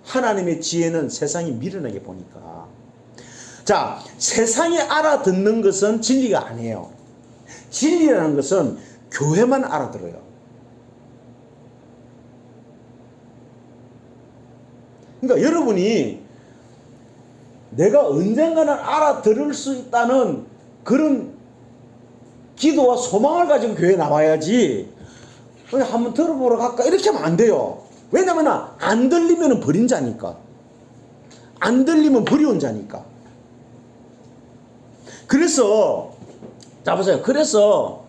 하나님의 지혜는 세상이 미련하게 보니까. 세상이 알아듣는 것은 진리가 아니에요. 진리라는 것은 교회만 알아들어요. 그러니까 여러분이 내가 언젠가는 알아들을 수 있다는 그런 기도와 소망을 가지고 교회에 나와야지, 그냥 한번 들어보러 갈까? 이렇게 하면 안 돼요. 왜냐면 안 들리면 버린 자니까. 안 들리면 버려온 자니까. 그래서 자 보세요. 그래서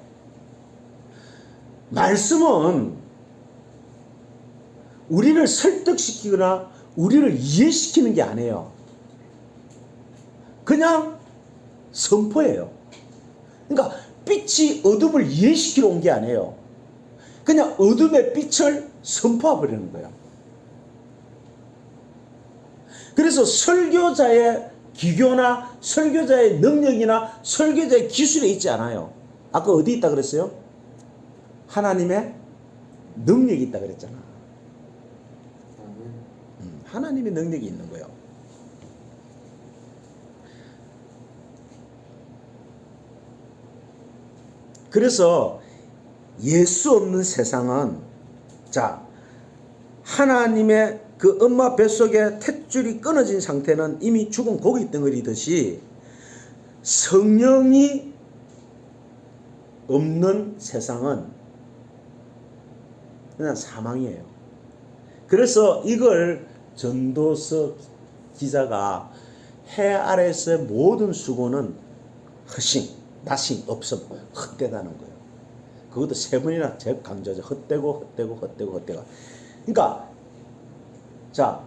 말씀은 우리를 설득시키거나 우리를 이해시키는 게 아니에요. 그냥 선포예요. 그러니까 빛이 어둠을 이해시키러 온 게 아니에요. 그냥 어둠의 빛을 선포해 버리는 거예요. 그래서 설교자의 기교나 설교자의 능력이나 설교자의 기술에 있지 않아요. 아까 어디 있다 그랬어요? 하나님의 능력이 있다 그랬잖아. 하나님의 능력이 있는 거예요. 그래서 예수 없는 세상은, 자, 하나님의 그 엄마 뱃속에 탯줄이 끊어진 상태는 이미 죽은 고기 덩어리듯이 성령이 없는 세상은 그냥 사망이에요. 그래서 이걸 전도서 기자가 해 아래에서의 모든 수고는 허싱, 나싱, 없음, 헛되다는 거예요. 그것도 세 번이나 강조하죠. 헛되고. 그러니까 자,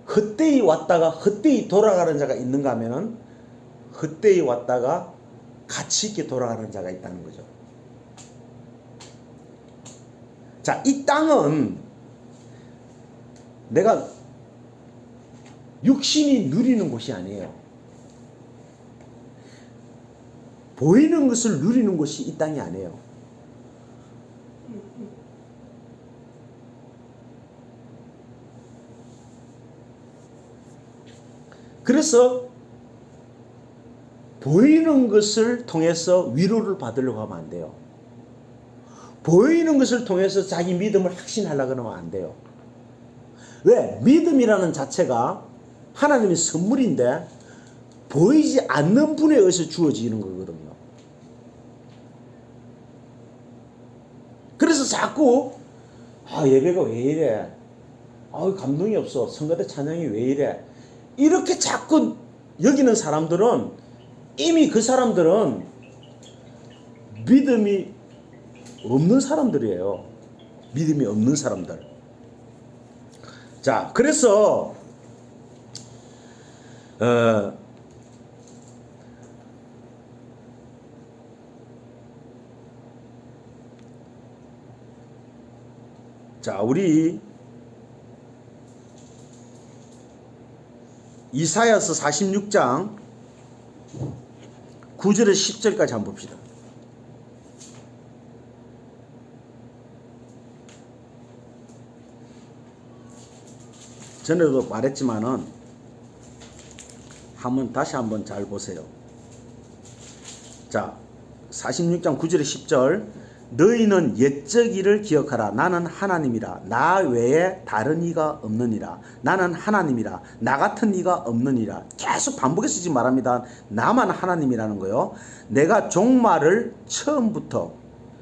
헛되이 왔다가 헛되이 돌아가는 자가 있는가 하면은 헛되이 왔다가 가치 있게 돌아가는 자가 있다는 거죠. 자, 이 땅은 내가 육신이 누리는 곳이 아니에요. 보이는 것을 누리는 곳이 이 땅이 아니에요. 그래서 보이는 것을 통해서 위로를 받으려고 하면 안 돼요. 보이는 것을 통해서 자기 믿음을 확신하려고 하면 안 돼요. 왜? 믿음이라는 자체가 하나님의 선물인데 보이지 않는 분에 의해서 주어지는 거거든요. 그래서 자꾸 예배가 왜 이래? 감동이 없어. 성가대 찬양이 왜 이래? 이렇게 자꾸 여기는 사람들은 이미 그 사람들은 믿음이 없는 사람들이에요. 믿음이 없는 사람들. 자, 그래서 자, 우리 이사야서 46장 9절에서 10절까지 한번 봅시다. 전에도 말했지만은 다시 한번 잘 보세요. 자, 46장 9절에 10절. 너희는 옛적 일을 기억하라. 나는 하나님이라. 나 외에 다른 이가 없느니라. 나는 하나님이라. 나 같은 이가 없느니라. 계속 반복해서 지금 말합니다. 나만 하나님이라는 거요. 내가 종말을 처음부터,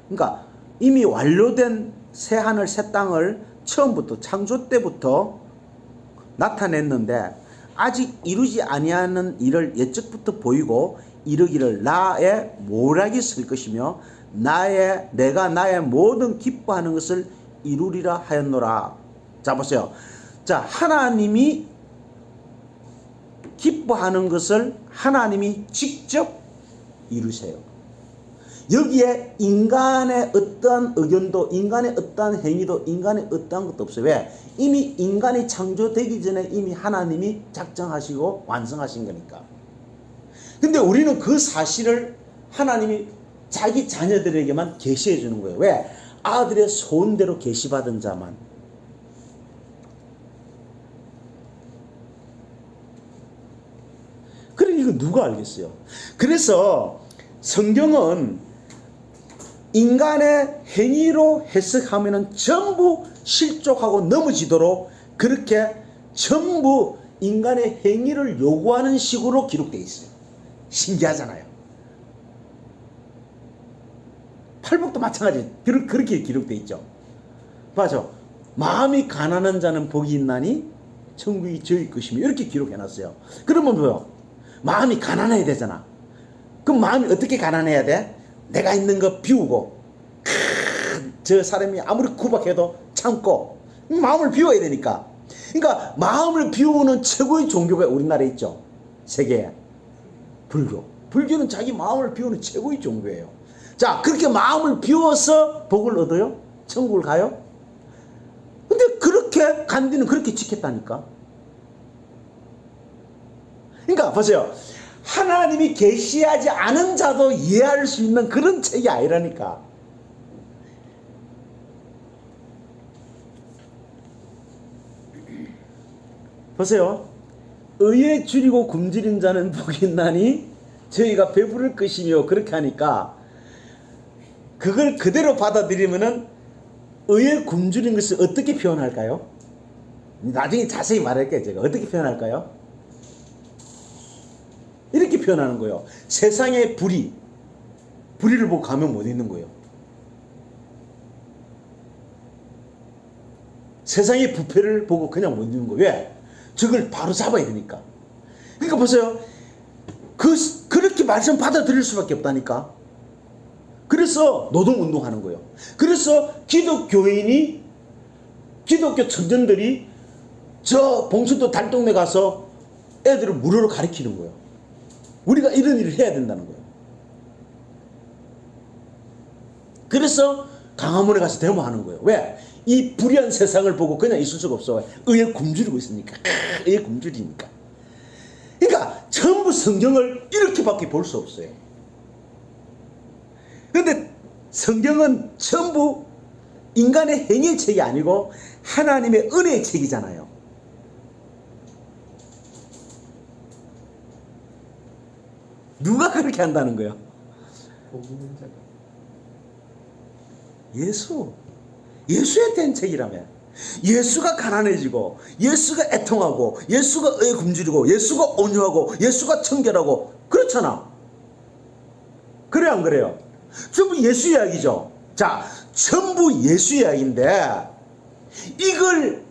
그러니까 이미 완료된 새 하늘 새 땅을 처음부터 창조 때부터 나타냈는데 아직 이루지 아니하는 일을 옛적부터 보이고 이르기를 나의 모략이 쓸 것이며 내가 나의 모든 기뻐하는 것을 이루리라 하였노라. 자, 보세요. 자, 하나님이 기뻐하는 것을 하나님이 직접 이루세요. 여기에 인간의 어떠한 의견도, 인간의 어떠한 행위도, 인간의 어떠한 것도 없어요. 왜? 이미 인간이 창조되기 전에 이미 하나님이 작정하시고 완성하신 거니까. 근데 우리는 그 사실을 하나님이 자기 자녀들에게만 계시해 주는 거예요. 왜? 아들의 소원대로 계시받은 자만. 그럼 이거 누가 알겠어요? 그래서 성경은 인간의 행위로 해석하면은 전부 실족하고 넘어지도록 그렇게 전부 인간의 행위를 요구하는 식으로 기록되어 있어요. 신기하잖아요. 팔복도 마찬가지 그렇게 기록되어 있죠. 맞아. 마음이 가난한 자는 복이 있나니 천국이 저희 것이며 이렇게 기록해놨어요. 그러면 뭐요? 마음이 가난해야 되잖아. 그럼 마음이 어떻게 가난해야 돼? 내가 있는 거 비우고 저 사람이 아무리 구박해도 참고 마음을 비워야 되니까. 그러니까 마음을 비우는 최고의 종교가 우리나라에 있죠. 세계에. 불교. 불교는 자기 마음을 비우는 최고의 종교예요. 자, 그렇게 마음을 비워서 복을 얻어요? 천국을 가요? 근데 그렇게 간디는 그렇게 지켰다니까. 그러니까 보세요. 하나님이 계시하지 않은 자도 이해할 수 있는 그런 책이 아니라니까. 보세요. 의에 줄이고 굶주린 자는 복이 있나니 저희가 배부를 것이며 그렇게 하니까 그걸 그대로 받아들이면은 의에 굶주린 것을 어떻게 표현할까요? 나중에 자세히 말할게요. 제가 어떻게 표현할까요? 이렇게 표현하는 거예요. 세상의 불의를 보고 가면 못 있는 거예요. 세상의 부패를 보고 그냥 못 있는 거예요. 왜? 저걸 바로 잡아야 되니까. 그러니까 보세요. 그렇게 말씀 받아들일 수밖에 없다니까. 그래서 노동운동하는 거예요. 그래서 기독교인이, 기독교 청년들이 저 봉천도 달동네 가서 애들을 무료로 가르치는 거예요. 우리가 이런 일을 해야 된다는 거예요. 그래서 강화문에 가서 데모하는 거예요. 왜? 이 불의한 세상을 보고 그냥 있을 수가 없어. 의에 굶주리고 있으니까. 의에 굶주리니까. 그러니까 전부 성경을 이렇게밖에 볼 수 없어요. 그런데 성경은 전부 인간의 행위의 책이 아니고 하나님의 은혜의 책이잖아요. 누가 그렇게 한다는 거예요? 예수에 대한 책이라며. 예수가 가난해지고, 예수가 애통하고, 예수가 의에 굶주리고, 예수가 온유하고, 예수가 청결하고, 그렇잖아. 그래 안 그래요? 전부 예수 이야기죠. 자, 전부 예수 이야기인데 이걸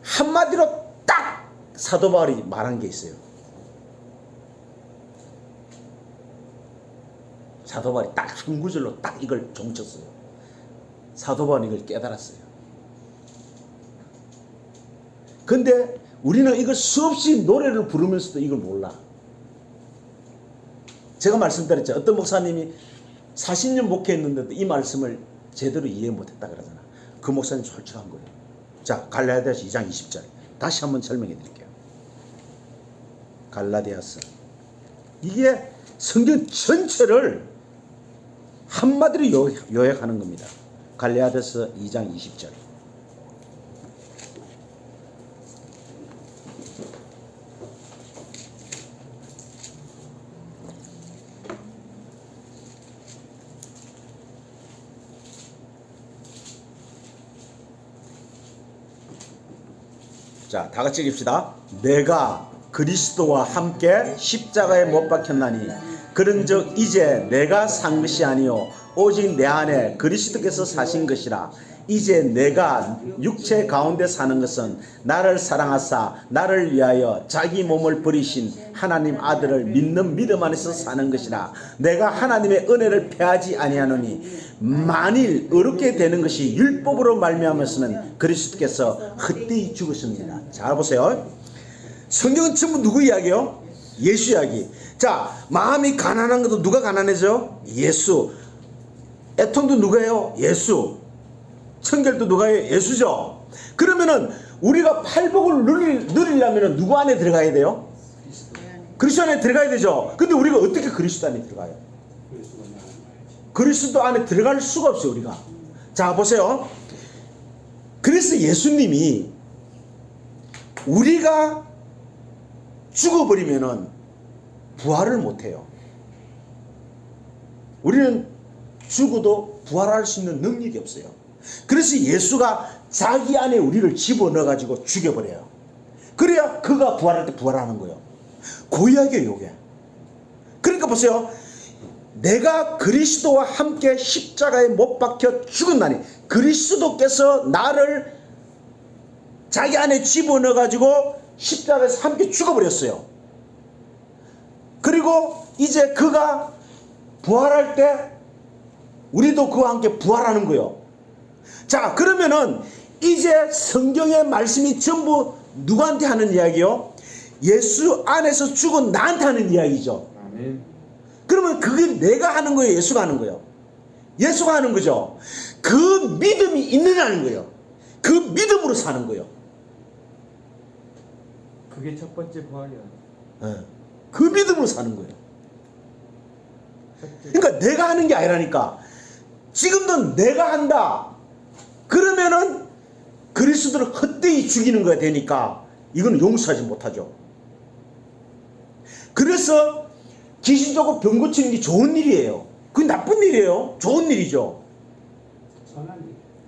한마디로 딱 사도 바울이 말한 게 있어요. 사도 바울이 딱 한 구절로 딱 이걸 종쳤어요. 사도 바울이 이걸 깨달았어요. 근데 우리는 이걸 수없이 노래를 부르면서도 이걸 몰라. 제가 말씀드렸죠. 어떤 목사님이 40년 목회했는데도 이 말씀을 제대로 이해 못했다 그러잖아. 그 목사님 솔직한 거예요. 자, 갈라디아서 2장 20절 다시 한번 설명해 드릴게요. 갈라디아서, 이게 성경 전체를 한마디로 요약하는 겁니다. 갈라디아서 2장 20절. 자, 다 같이 읽읍시다. 내가 그리스도와 함께 십자가에 못 박혔나니 그런즉 이제 내가 산 것이 아니요 오직 내 안에 그리스도께서 사신 것이라. 이제 내가 육체 가운데 사는 것은 나를 사랑하사 나를 위하여 자기 몸을 버리신 하나님 아들을 믿는 믿음 안에서 사는 것이라. 내가 하나님의 은혜를 패하지 아니하노니 만일 어렵게 되는 것이 율법으로 말미암아서는 그리스도께서 헛되이 죽으십니다. 잘 보세요. 성경은 전부 누구 이야기요? 예수 이야기. 자, 마음이 가난한 것도 누가 가난해져? 예수. 애통도 누가 해요? 예수. 청결도 누가 해요? 예수죠. 그러면은 우리가 팔복을 누리려면 누구 안에 들어가야 돼요? 그리스도 안에 들어가야 되죠. 근데 우리가 어떻게 그리스도 안에 들어가요? 그리스도 안에 들어갈 수가 없어요, 우리가. 자, 보세요. 그래서 예수님이 우리가 죽어버리면은 부활을 못해요. 우리는 죽어도 부활할 수 있는 능력이 없어요. 그래서 예수가 자기 안에 우리를 집어넣어가지고 죽여버려요. 그래야 그가 부활할 때 부활하는 거예요. 그 이야기예요, 이게. 그러니까 보세요. 내가 그리스도와 함께 십자가에 못 박혀 죽었나니 그리스도께서 나를 자기 안에 집어넣어 가지고 십자가에서 함께 죽어버렸어요. 그리고 이제 그가 부활할 때 우리도 그와 함께 부활하는 거예요. 자, 그러면은 이제 성경의 말씀이 전부 누구한테 하는 이야기요? 예수 안에서 죽은 나한테 하는 이야기죠. 아멘. 그러면 그게 내가 하는 거예요? 예수가 하는 거예요? 예수가 하는 거죠. 그 믿음이 있느냐는 거예요. 그 믿음으로 사는 거예요. 그게 첫 번째 부활이야. 그 믿음으로 사는 거예요. 그러니까 내가 하는 게 아니라니까. 지금도 내가 한다. 그러면은 그리스도를 헛되이 죽이는 거야 되니까 이거는 용서하지 못하죠. 그래서 귀신 쫓고 병 고치는 게 좋은 일이에요. 그게 나쁜 일이에요? 좋은 일이죠.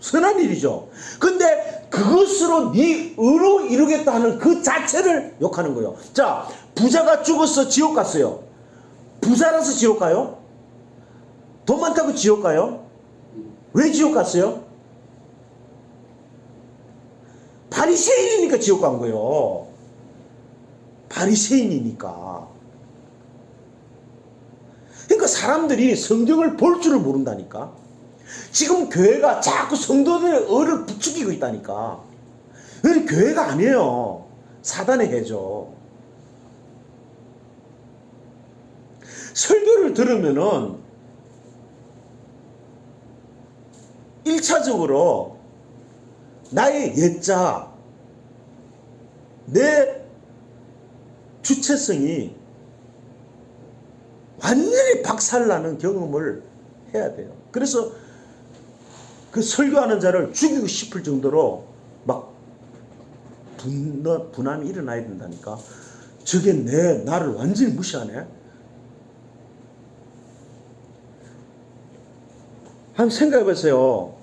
선한 일이죠. 근데 그것으로 네 의로 이루겠다 하는 그 자체를 욕하는 거예요. 자, 부자가 죽어서 지옥 갔어요. 부자라서 지옥 가요? 돈 많다고 지옥 가요? 왜 지옥 갔어요? 바리새인이니까 지옥 간 거예요. 바리새인이니까. 그러니까 사람들이 성경을 볼 줄을 모른다니까. 지금 교회가 자꾸 성도들의 의를 부추기고 있다니까. 그건 교회가 아니에요. 사단의 해죠. 설교를 들으면은 1차적으로 나의 옛자, 내 주체성이 완전히 박살나는 경험을 해야 돼요. 그래서 그 설교하는 자를 죽이고 싶을 정도로 막 분함이 일어나야 된다니까. 저게 나를 완전히 무시하네. 한번 생각해 보세요.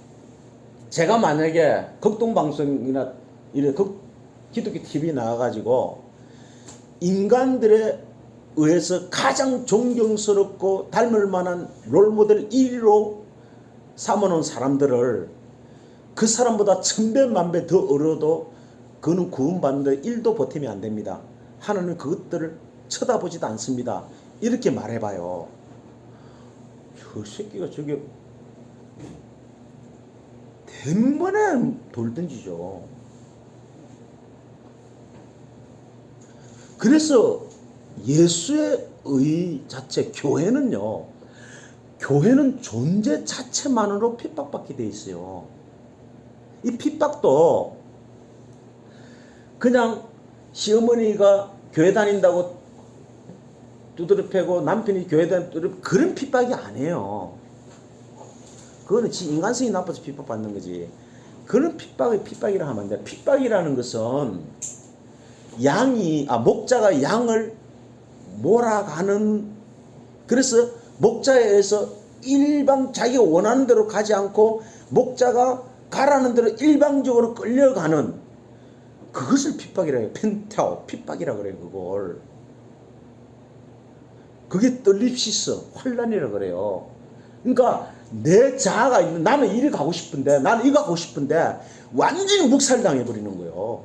제가 만약에 극동방송이나 이런 기독교 TV 나와가지고 인간들에 의해서 가장 존경스럽고 닮을 만한 롤모델 1위로 삼아놓은 사람들을 그 사람보다 천배 만배 더 어려도 그는 구원받는데 1도 보탬이 안 됩니다. 하나님은 그것들을 쳐다보지도 않습니다. 이렇게 말해봐요. 저 새끼가 저게 대번에 돌 던지죠. 그래서 예수의 의 자체, 교회는요, 교회는 존재 자체만으로 핍박받게 돼 있어요. 이 핍박도 그냥 시어머니가 교회 다닌다고 두드려 패고 남편이 교회 다닌다고 그런 핍박이 아니에요. 그거는 지 인간성이 나빠서 핍박받는 거지. 그런 핍박이 핍박이라 하면 안 돼. 핍박이라는 것은 목자가 양을 몰아가는, 그래서 목자에 의해서 자기가 원하는 대로 가지 않고 목자가 가라는 대로 일방적으로 끌려가는 그것을 핍박이라 해요. 펜타오 핍박이라 그래요. 그걸. 그게 떨립시스 환란이라 그래요. 그러니까 내 자아가 있는, 나는 이리 가고 싶은데, 나는 이거 하고 싶은데 완전히 묵살당해 버리는 거예요.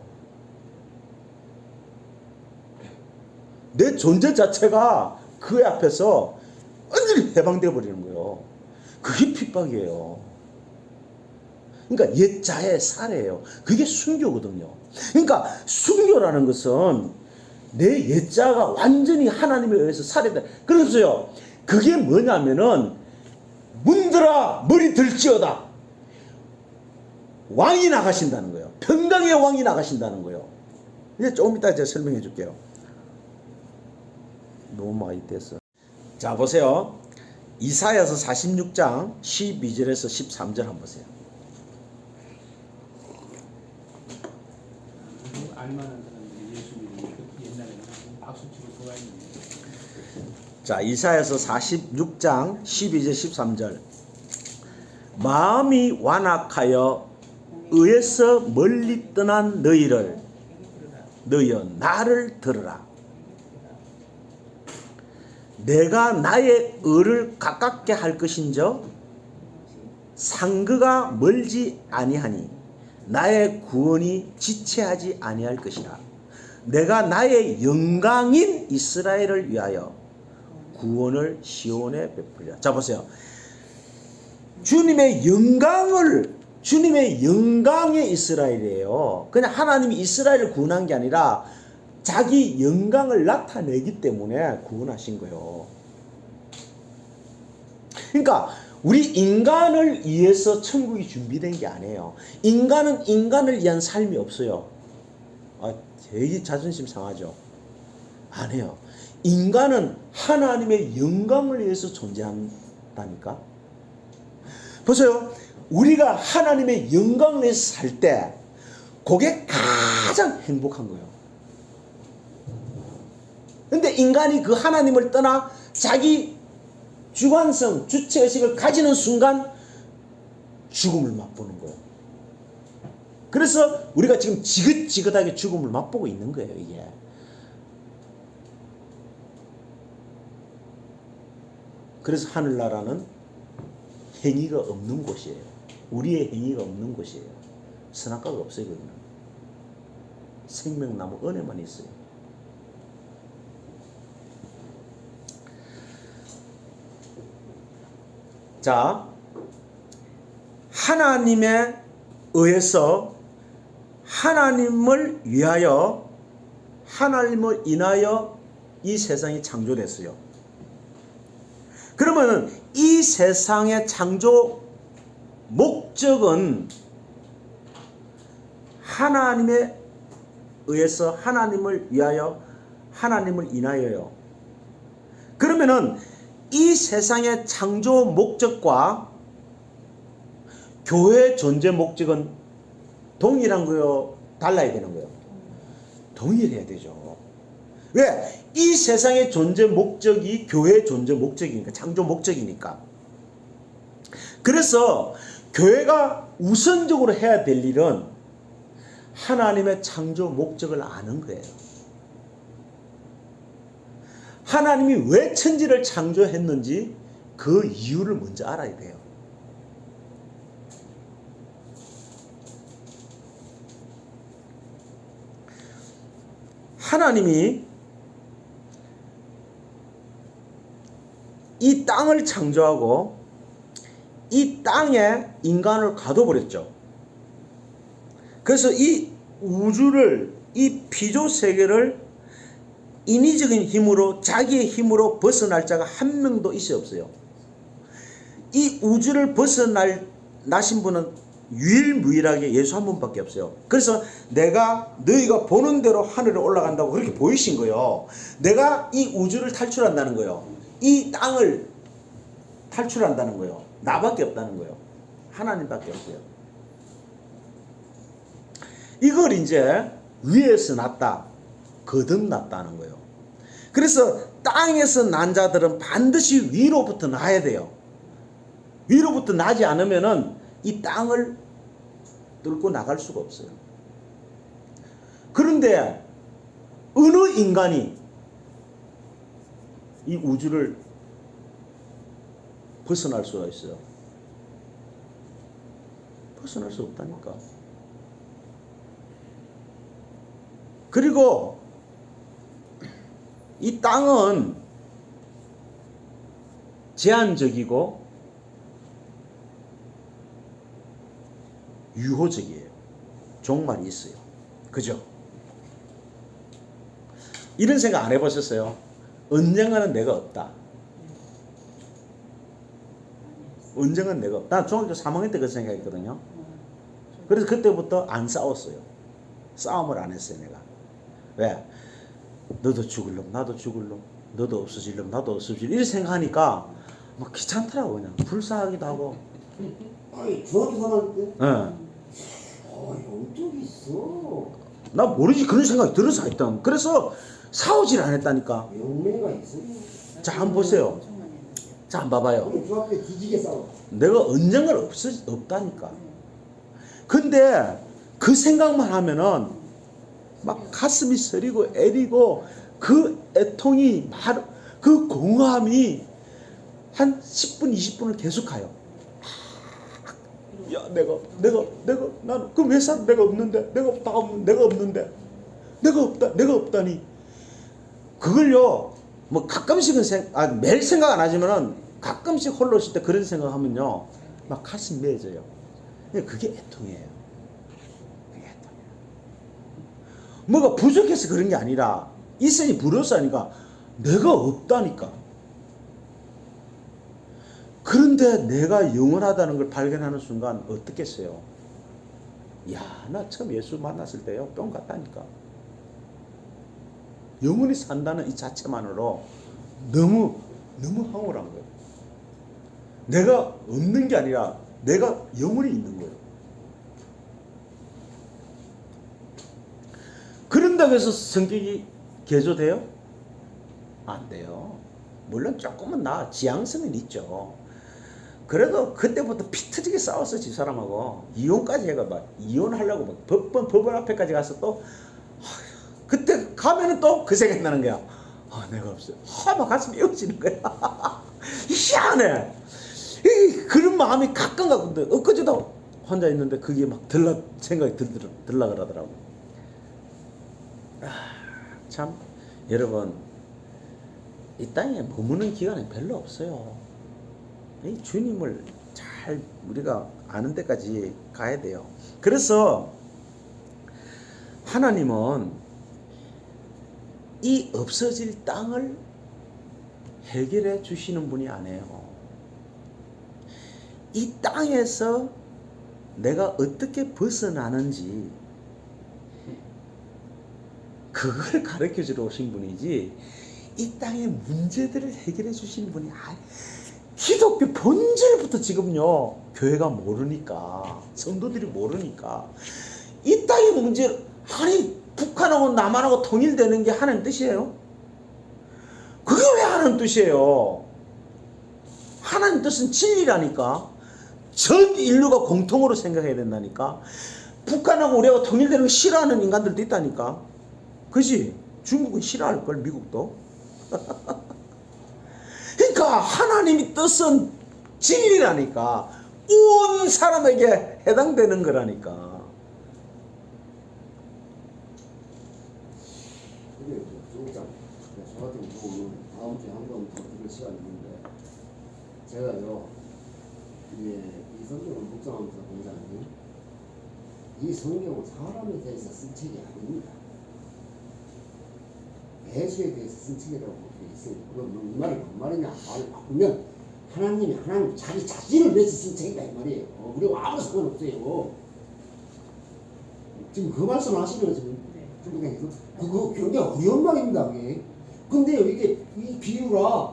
내 존재 자체가 그 앞에서 완전히 해방되어 버리는 거예요. 그게 핍박이에요. 그러니까 옛자의 살해예요. 그게 순교거든요. 그러니까 순교라는 것은 내 옛자가 완전히 하나님에 의해서 살해다. 그래서요, 그게 뭐냐면은 문들아 머리 들지어다. 왕이 나가신다는 거예요. 평강의 왕이 나가신다는 거예요. 이제 조금 이따 제가 설명해 줄게요. 너무 많이 됐어. 자, 보세요. 이사야서 46장 12절에서 13절 한번 보세요. 알만한 사람들이 예수님이 옛날에는 박수치고 좋아했는데. 자, 이사야서 46장 12절 13절. 마음이 완악하여 의에서 멀리 떠난 너희여 나를 들으라. 내가 나의 의를 가깝게 할 것인저 상그가 멀지 아니하니 나의 구원이 지체하지 아니할 것이라. 내가 나의 영광인 이스라엘을 위하여 구원을 시온에 베풀리라. 자 보세요. 주님의 영광의 이스라엘이에요. 그냥 하나님이 이스라엘을 구원한 게 아니라 자기 영광을 나타내기 때문에 구원하신 거예요. 그러니까 우리 인간을 위해서 천국이 준비된 게 아니에요. 인간은 인간을 위한 삶이 없어요. 되게 자존심 상하죠. 아니에요. 인간은 하나님의 영광을 위해서 존재한다니까. 보세요. 우리가 하나님의 영광을 위해서 살 때 그게 가장 행복한 거예요. 근데 인간이 그 하나님을 떠나 자기 주관성, 주체의식을 가지는 순간 죽음을 맛보는 거예요. 그래서 우리가 지금 지긋지긋하게 죽음을 맛보고 있는 거예요, 이게. 그래서 하늘나라는 행위가 없는 곳이에요. 우리의 행위가 없는 곳이에요. 선악과가 없어요, 거기는. 생명나무 은혜만 있어요. 자, 하나님에 의해서 하나님을 위하여 하나님을 인하여 이 세상이 창조됐어요. 그러면 이 세상의 창조 목적은 하나님에 의해서 하나님을 위하여 하나님을 인하여요. 그러면은 이 세상의 창조 목적과 교회의 존재 목적은 동일한 거요? 달라야 되는 거요? 동일해야 되죠. 왜? 이 세상의 존재 목적이 교회의 존재 목적이니까, 창조 목적이니까. 그래서 교회가 우선적으로 해야 될 일은 하나님의 창조 목적을 아는 거예요. 하나님이 왜 천지를 창조했는지 그 이유를 먼저 알아야 돼요. 하나님이 이 땅을 창조하고 이 땅에 인간을 가둬버렸죠. 그래서 이 우주를, 이 피조 세계를 인위적인 힘으로, 자기의 힘으로 벗어날 자가 한 명도 있어 없어요. 이 우주를 벗어나신 분은 유일무이하게 예수 한 분밖에 없어요. 그래서 내가 너희가 보는 대로 하늘에 올라간다고 그렇게 보이신 거예요. 내가 이 우주를 탈출한다는 거예요. 이 땅을 탈출한다는 거예요. 나밖에 없다는 거예요. 하나님밖에 없어요. 이걸 이제 위에서 났다, 거듭났다는 거예요. 그래서 땅에서 난 자들은 반드시 위로부터 나야 돼요. 위로부터 나지 않으면은 이 땅을 뚫고 나갈 수가 없어요. 그런데 어느 인간이 이 우주를 벗어날 수가 있어요? 벗어날 수 없다니까. 그리고 이 땅은 제한적이고 유호적이에요. 종말이 있어요. 그죠? 이런 생각 안 해보셨어요? 언젠가는 내가 없다. 언젠가는 내가 없다. 난 중학교 3학년 때 그 생각했거든요. 그래서 그때부터 안 싸웠어요. 싸움을 안 했어요, 내가. 왜? 너도 죽을놈, 나도 죽을놈, 너도 없어질놈, 나도 없어질놈, 이렇게 생각하니까 막 귀찮더라고. 그냥 불쌍하기도 하고. 아니 중학교 3학년 때? 예. 영적이 있어. 나 모르지. 그런 생각이 들어서 하여튼. 그래서 싸우질 안 했다니까. 영매가 있어요. 자, 한번 보세요. 자, 한번 봐봐요. 우리 중학교 때 뒤지게 싸워. 내가 언젠가 없다니까. 근데 그 생각만 하면은 막 가슴이 서리고 애리고 그 애통이 그 공허함이 한 10분, 20분을 계속 가요. 야, 나는 그럼 왜 살아? 내가 없는데, 내가 없는데, 내가 없다니. 그걸요, 뭐 가끔씩은 매일 생각 안 하지만은 가끔씩 홀로 있을 때 그런 생각하면요, 막 가슴이 맺어요. 그게 애통이에요. 그게 애통이에요. 뭐가 부족해서 그런 게 아니라 있으니 부러워서 하니까 내가 없다니까. 그런데 내가 영원하다는 걸 발견하는 순간 어떻겠어요? 야, 나 처음 예수 만났을 때요, 뿅 갔다니까. 영원히 산다는 이 자체만으로 너무 황홀한 거예요. 내가 없는 게 아니라 내가 영원히 있는 거예요. 그런다고 해서 성격이 개조돼요? 안 돼요. 물론 조금은 지향성은 있죠. 그래도 그때부터 피 터지게 싸웠어, 집사람하고. 이혼까지 해가 이혼하려고 법원 앞에까지 가서 또, 그때 가면은 또 그 생각이 나는 거야. 내가 없어요. 막 가슴이 이어지는 거야. 희한해. 그런 마음이 가끔 엊그제도 혼자 있는데 그게 막 생각이 들라 그러더라고. 참, 여러분, 이 땅에 머무는 기간이 별로 없어요. 이 주님을 잘 우리가 아는 데까지 가야 돼요. 그래서 하나님은 이 없어질 땅을 해결해 주시는 분이 아니에요. 이 땅에서 내가 어떻게 벗어나는지 그걸 가르쳐 주러 오신 분이지, 이 땅의 문제들을 해결해 주시는 분이 기독교 본질부터 지금요, 교회가 모르니까, 성도들이 모르니까, 이 땅의 문제, 북한하고 남한하고 통일되는 게 하나님 뜻이에요? 그게 왜 하나님 뜻이에요? 하나님 뜻은 진리라니까. 전 인류가 공통으로 생각해야 된다니까. 북한하고 우리하고 통일되는 거 싫어하는 인간들도 있다니까. 그지? 중국은 싫어할걸, 미국도. 그러니까 하나님의 뜻은 진리라니까. 온 사람에게 해당되는 거라니까. 근데 조국장, 저 같은 경우는 다음 주에 한 번 더 들을 시간이 있는데, 제가요, 이 성경을 묵상하면서 본다니, 이 성경은 사람에 대해서 쓴 책이 아닙니다. 예수에 대해서 쓴 책이라고 되어 있습니다. 그럼 이 말이 뭔 말이냐? 말을 바꾸면 하나님 자기 자신을 위해서 쓴 책이다 이 말이에요. 우리하고 아무 상관없어요. 지금 그 말씀을 하시면 지금 중국에서 그거 굉장히 어려운 말입니다. 그게. 근데요, 이게 이 비유라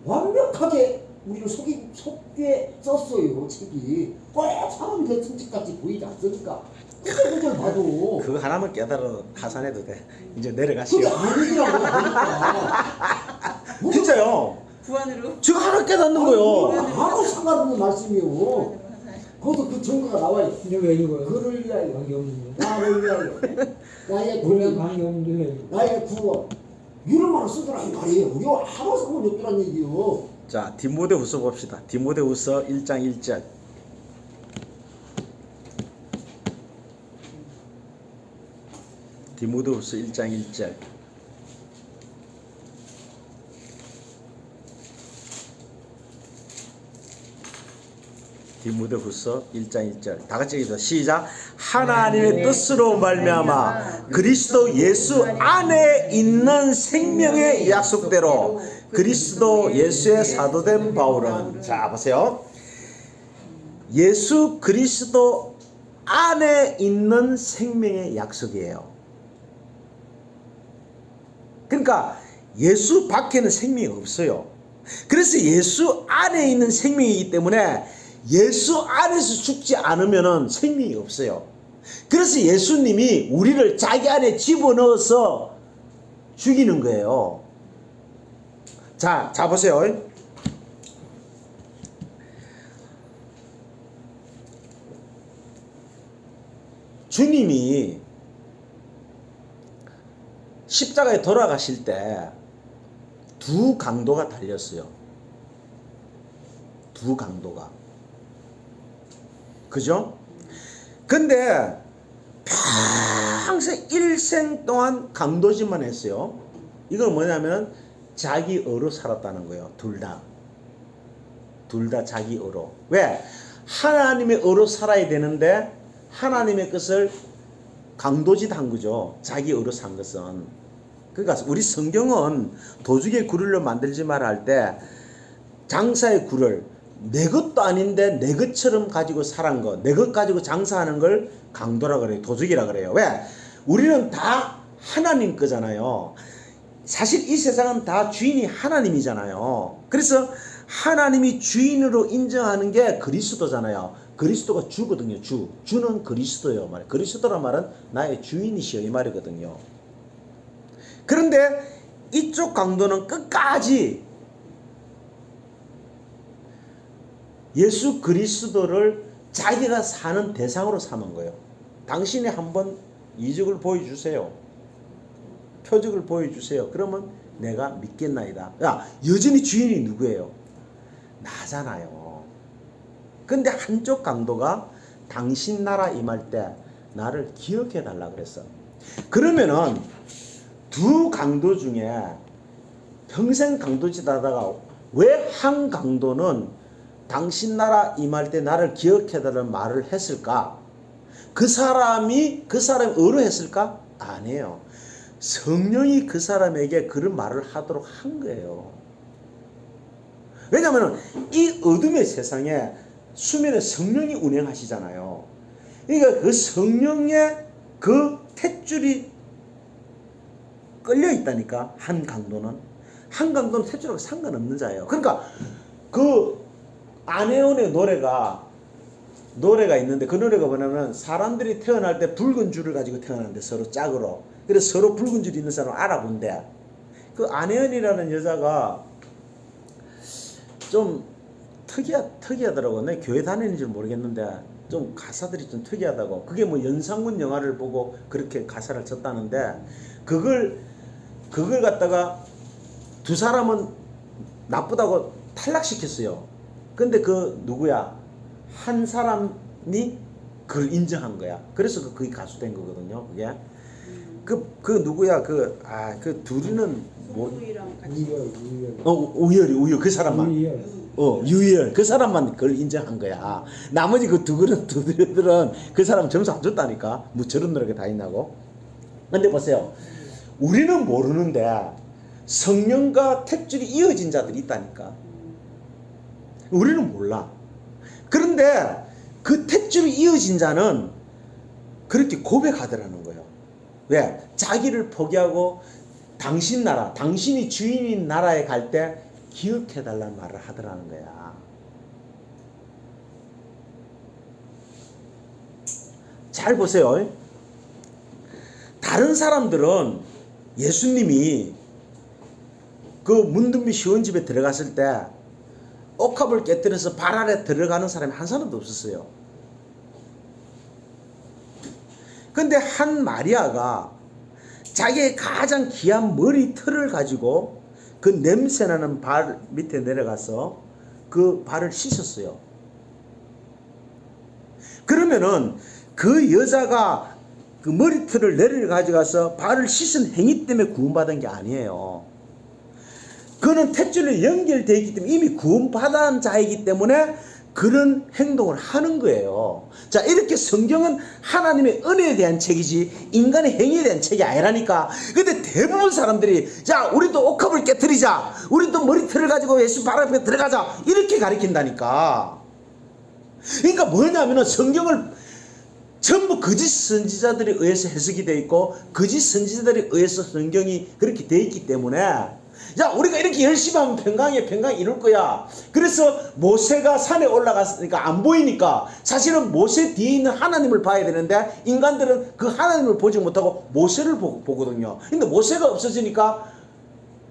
완벽하게 우리를 속게 썼어요. 책이 꼭 사람이 쓴 책같이 보이지 않습니까? 그걸 봐도 그거 하나만 깨달아 하산해도 돼. 이제 내려가시오. 그게 아니라고 하니까. 진짜요. 부안으로. 지금 하나 깨닫는 거요. 아무 상관없는 말씀이요. 거기서 그 증거가 나와요. 근데 왜 이거요? 그를 위하여, 관계 없는데. 나를 위하여, 나의 우리랑 구원, 관계 없는데. 나의 구원. 이런 말을 쓰더라 이 말이에요. 우리와 아무 상관이 없더란 얘기요. 자, 디모데후서 봅시다. 디모데후서 1장 1절. 디모데후서 1장 1절. 디모데후서 1장 1절. 다 같이 읽자. 시작. 하나님의 뜻으로 말미암아 그리스도 예수 안에 있는 생명의 약속대로 그리스도 예수의 사도된 바울은, 자 보세요. 예수 그리스도 안에 있는 생명의 약속이에요. 그러니까 예수 밖에는 생명이 없어요. 그래서 예수 안에 있는 생명이기 때문에 예수 안에서 죽지 않으면 생명이 없어요. 그래서 예수님이 우리를 자기 안에 집어넣어서 죽이는 거예요. 자 보세요. 주님이 십자가에 돌아가실 때 두 강도가 달렸어요. 두 강도가. 그죠? 근데 평생 일생 동안 강도짓만 했어요. 이건 뭐냐면 자기 어로 살았다는 거예요. 둘 다. 둘 다 자기 어로. 왜? 하나님의 어로 살아야 되는데 하나님의 것을 강도짓 한 거죠. 자기 어로 산 것은. 그러니까 우리 성경은 도둑의 굴을 만들지 말아 할 때 장사의 굴을 내 것도 아닌데 내 것처럼 가지고 살한 거, 내 것 가지고 장사하는 걸 강도라 그래요. 도둑이라 그래요. 왜? 우리는 다 하나님 거잖아요. 사실 이 세상은 다 주인이 하나님이잖아요. 그래서 하나님이 주인으로 인정하는 게 그리스도잖아요. 그리스도가 주거든요. 주는 그리스도예요. 말. 그리스도란 말은 나의 주인이시여 이 말이거든요. 그런데 이쪽 강도는 끝까지 예수 그리스도를 자기가 사는 대상으로 삼은 거예요. 당신이 한번 이적을 보여주세요. 표적을 보여주세요. 그러면 내가 믿겠나이다. 야, 여전히 주인이 누구예요? 나잖아요. 근데 한쪽 강도가 당신 나라 임할 때 나를 기억해 달라 그랬어. 그러면은 두 강도 중에 평생 강도짓 하다가 왜 한 강도는 당신 나라 임할 때 나를 기억해달라는 말을 했을까? 그 사람이 어로 했을까? 아니에요. 성령이 그 사람에게 그런 말을 하도록 한 거예요. 왜냐하면 이 어둠의 세상에 수면에 성령이 운행하시잖아요. 그러니까 그 성령의 그 탯줄이 끌려 있다니까. 한 강도는 탯줄하고 상관없는 자예요. 그러니까 그 안혜원의 노래가 있는데 그 노래가 뭐냐면 사람들이 태어날 때 붉은 줄을 가지고 태어나는데 서로 짝으로. 그래서 서로 붉은 줄이 있는 사람을 알아본대. 그 안혜원이라는 여자가 좀 특이하더라고. 내 교회 다니는지 모르겠는데 좀 가사들이 좀 특이하다고. 그게 뭐 연상군 영화를 보고 그렇게 가사를 썼다는데 그걸 갖다가 두 사람은 나쁘다고 탈락시켰어요. 근데 그 누구야? 한 사람이 그걸 인정한 거야. 그래서 그게 가수 된 거거든요. 그게 그 누구야? 그 둘이는 뭐? 우이랑 같이. 우열 그 사람만. 우리의 유열 그 사람만 그걸 인정한 거야. 나머지 그 두들은 그 사람 점수 안 줬다니까. 뭐 저런 노래가 다 있나고. 근데 보세요. 우리는 모르는데 성령과 탯줄이 이어진 자들이 있다니까. 우리는 몰라. 그런데 그 탯줄이 이어진 자는 그렇게 고백하더라는 거예요. 왜? 자기를 포기하고 당신 나라, 당신이 주인인 나라에 갈 때 기억해달라는 말을 하더라는 거야. 잘 보세요. 다른 사람들은 예수님이 그 문둥비 시온집에 들어갔을 때 옥합을 깨뜨려서 발 아래 들어가는 사람이 한 사람도 없었어요. 근데 한 마리아가 자기의 가장 귀한 머리털을 가지고 그 냄새나는 발 밑에 내려가서 그 발을 씻었어요. 그러면은 그 여자가 그 머리털을 내려가져가서 발을 씻은 행위 때문에 구원받은 게 아니에요. 그는 탯줄로 연결되어 있기 때문에 이미 구원받은 자이기 때문에 그런 행동을 하는 거예요. 자, 이렇게 성경은 하나님의 은혜에 대한 책이지 인간의 행위에 대한 책이 아니라니까. 근데 대부분 사람들이 자, 우리도 옥합을 깨뜨리자, 우리도 머리털을 가지고 예수 발 앞에 들어가자, 이렇게 가르친다니까. 그러니까 뭐냐면은 성경을 전부 거짓 선지자들에 의해서 해석이 되어 있고 거짓 선지자들에 의해서 성경이 그렇게 되어 있기 때문에 자, 우리가 이렇게 열심히 하면 평강이 이룰 거야. 그래서 모세가 산에 올라갔으니까 안 보이니까 사실은 모세 뒤에 있는 하나님을 봐야 되는데 인간들은 그 하나님을 보지 못하고 모세를 보거든요. 근데 모세가 없어지니까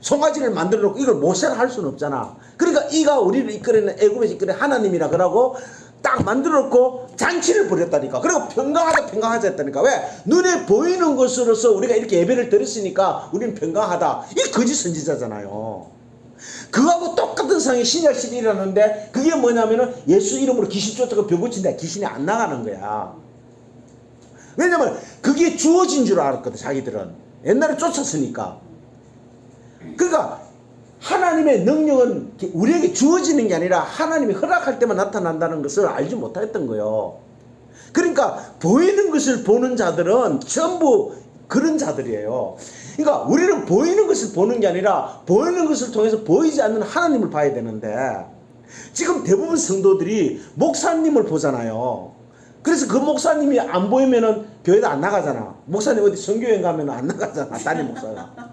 송아지를 만들어 놓고 이걸 모세를 할 수는 없잖아. 그러니까 이가 우리를 이끌어내는 애굽에서 이끌어내는 하나님이라 그러고 딱 만들어 놓고 잔치를 벌였다니까. 그리고 평강하자 했다니까. 왜? 눈에 보이는 것으로서 우리가 이렇게 예배를 드렸으니까 우리는 평강하다. 이 거짓 선지자잖아요. 그거하고 똑같은 상황이 신약시대에 일어나는데 그게 뭐냐면은 예수 이름으로 귀신 쫓아가 병 고친다. 귀신이 안 나가는 거야. 왜냐면 그게 주어진 줄 알았거든. 자기들은 옛날에 쫓았으니까. 그러니까 하나님의 능력은 우리에게 주어지는 게 아니라 하나님이 허락할 때만 나타난다는 것을 알지 못했던 거예요. 그러니까 보이는 것을 보는 자들은 전부 그런 자들이에요. 그러니까 우리는 보이는 것을 보는 게 아니라 보이는 것을 통해서 보이지 않는 하나님을 봐야 되는데 지금 대부분 성도들이 목사님을 보잖아요. 그래서 그 목사님이 안 보이면은 교회도 안 나가잖아. 목사님 어디 선교여행 가면 안 나가잖아. 담임 목사가.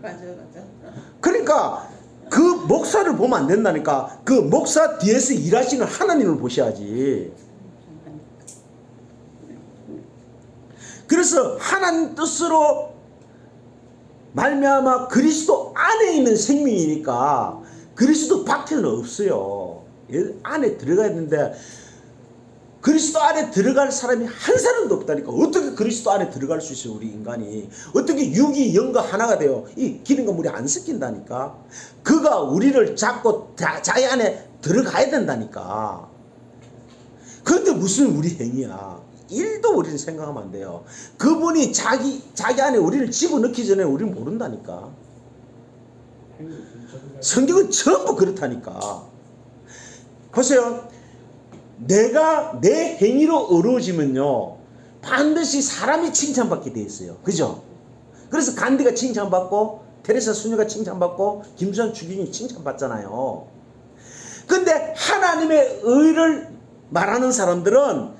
맞아. 그러니까 그 목사를 보면 안 된다니까. 그 목사 뒤에서 일하시는 하나님을 보셔야지. 그래서 하나님 뜻으로 말미암아 그리스도 안에 있는 생명이니까 그리스도 밖에는 없어요. 안에 들어가야 되는데 그리스도 안에 들어갈 사람이 한 사람도 없다니까. 어떻게 그리스도 안에 들어갈 수 있어요, 우리 인간이. 어떻게 육이 영과 하나가 돼요. 이 기름과 물이 안 섞인다니까. 그가 우리를 잡고 자기 안에 들어가야 된다니까. 그런데 무슨 우리 행위야. 일도 우리는 생각하면 안 돼요. 그분이 자기 안에 우리를 집어넣기 전에 우리는 모른다니까. 성경은 전부 그렇다니까. 보세요. 내가 내 행위로 어려워지면요 반드시 사람이 칭찬받게 돼 있어요. 그죠? 그래서 간디가 칭찬받고 테레사 수녀가 칭찬받고 김수환 주기님이 칭찬받잖아요. 근데 하나님의 의를 말하는 사람들은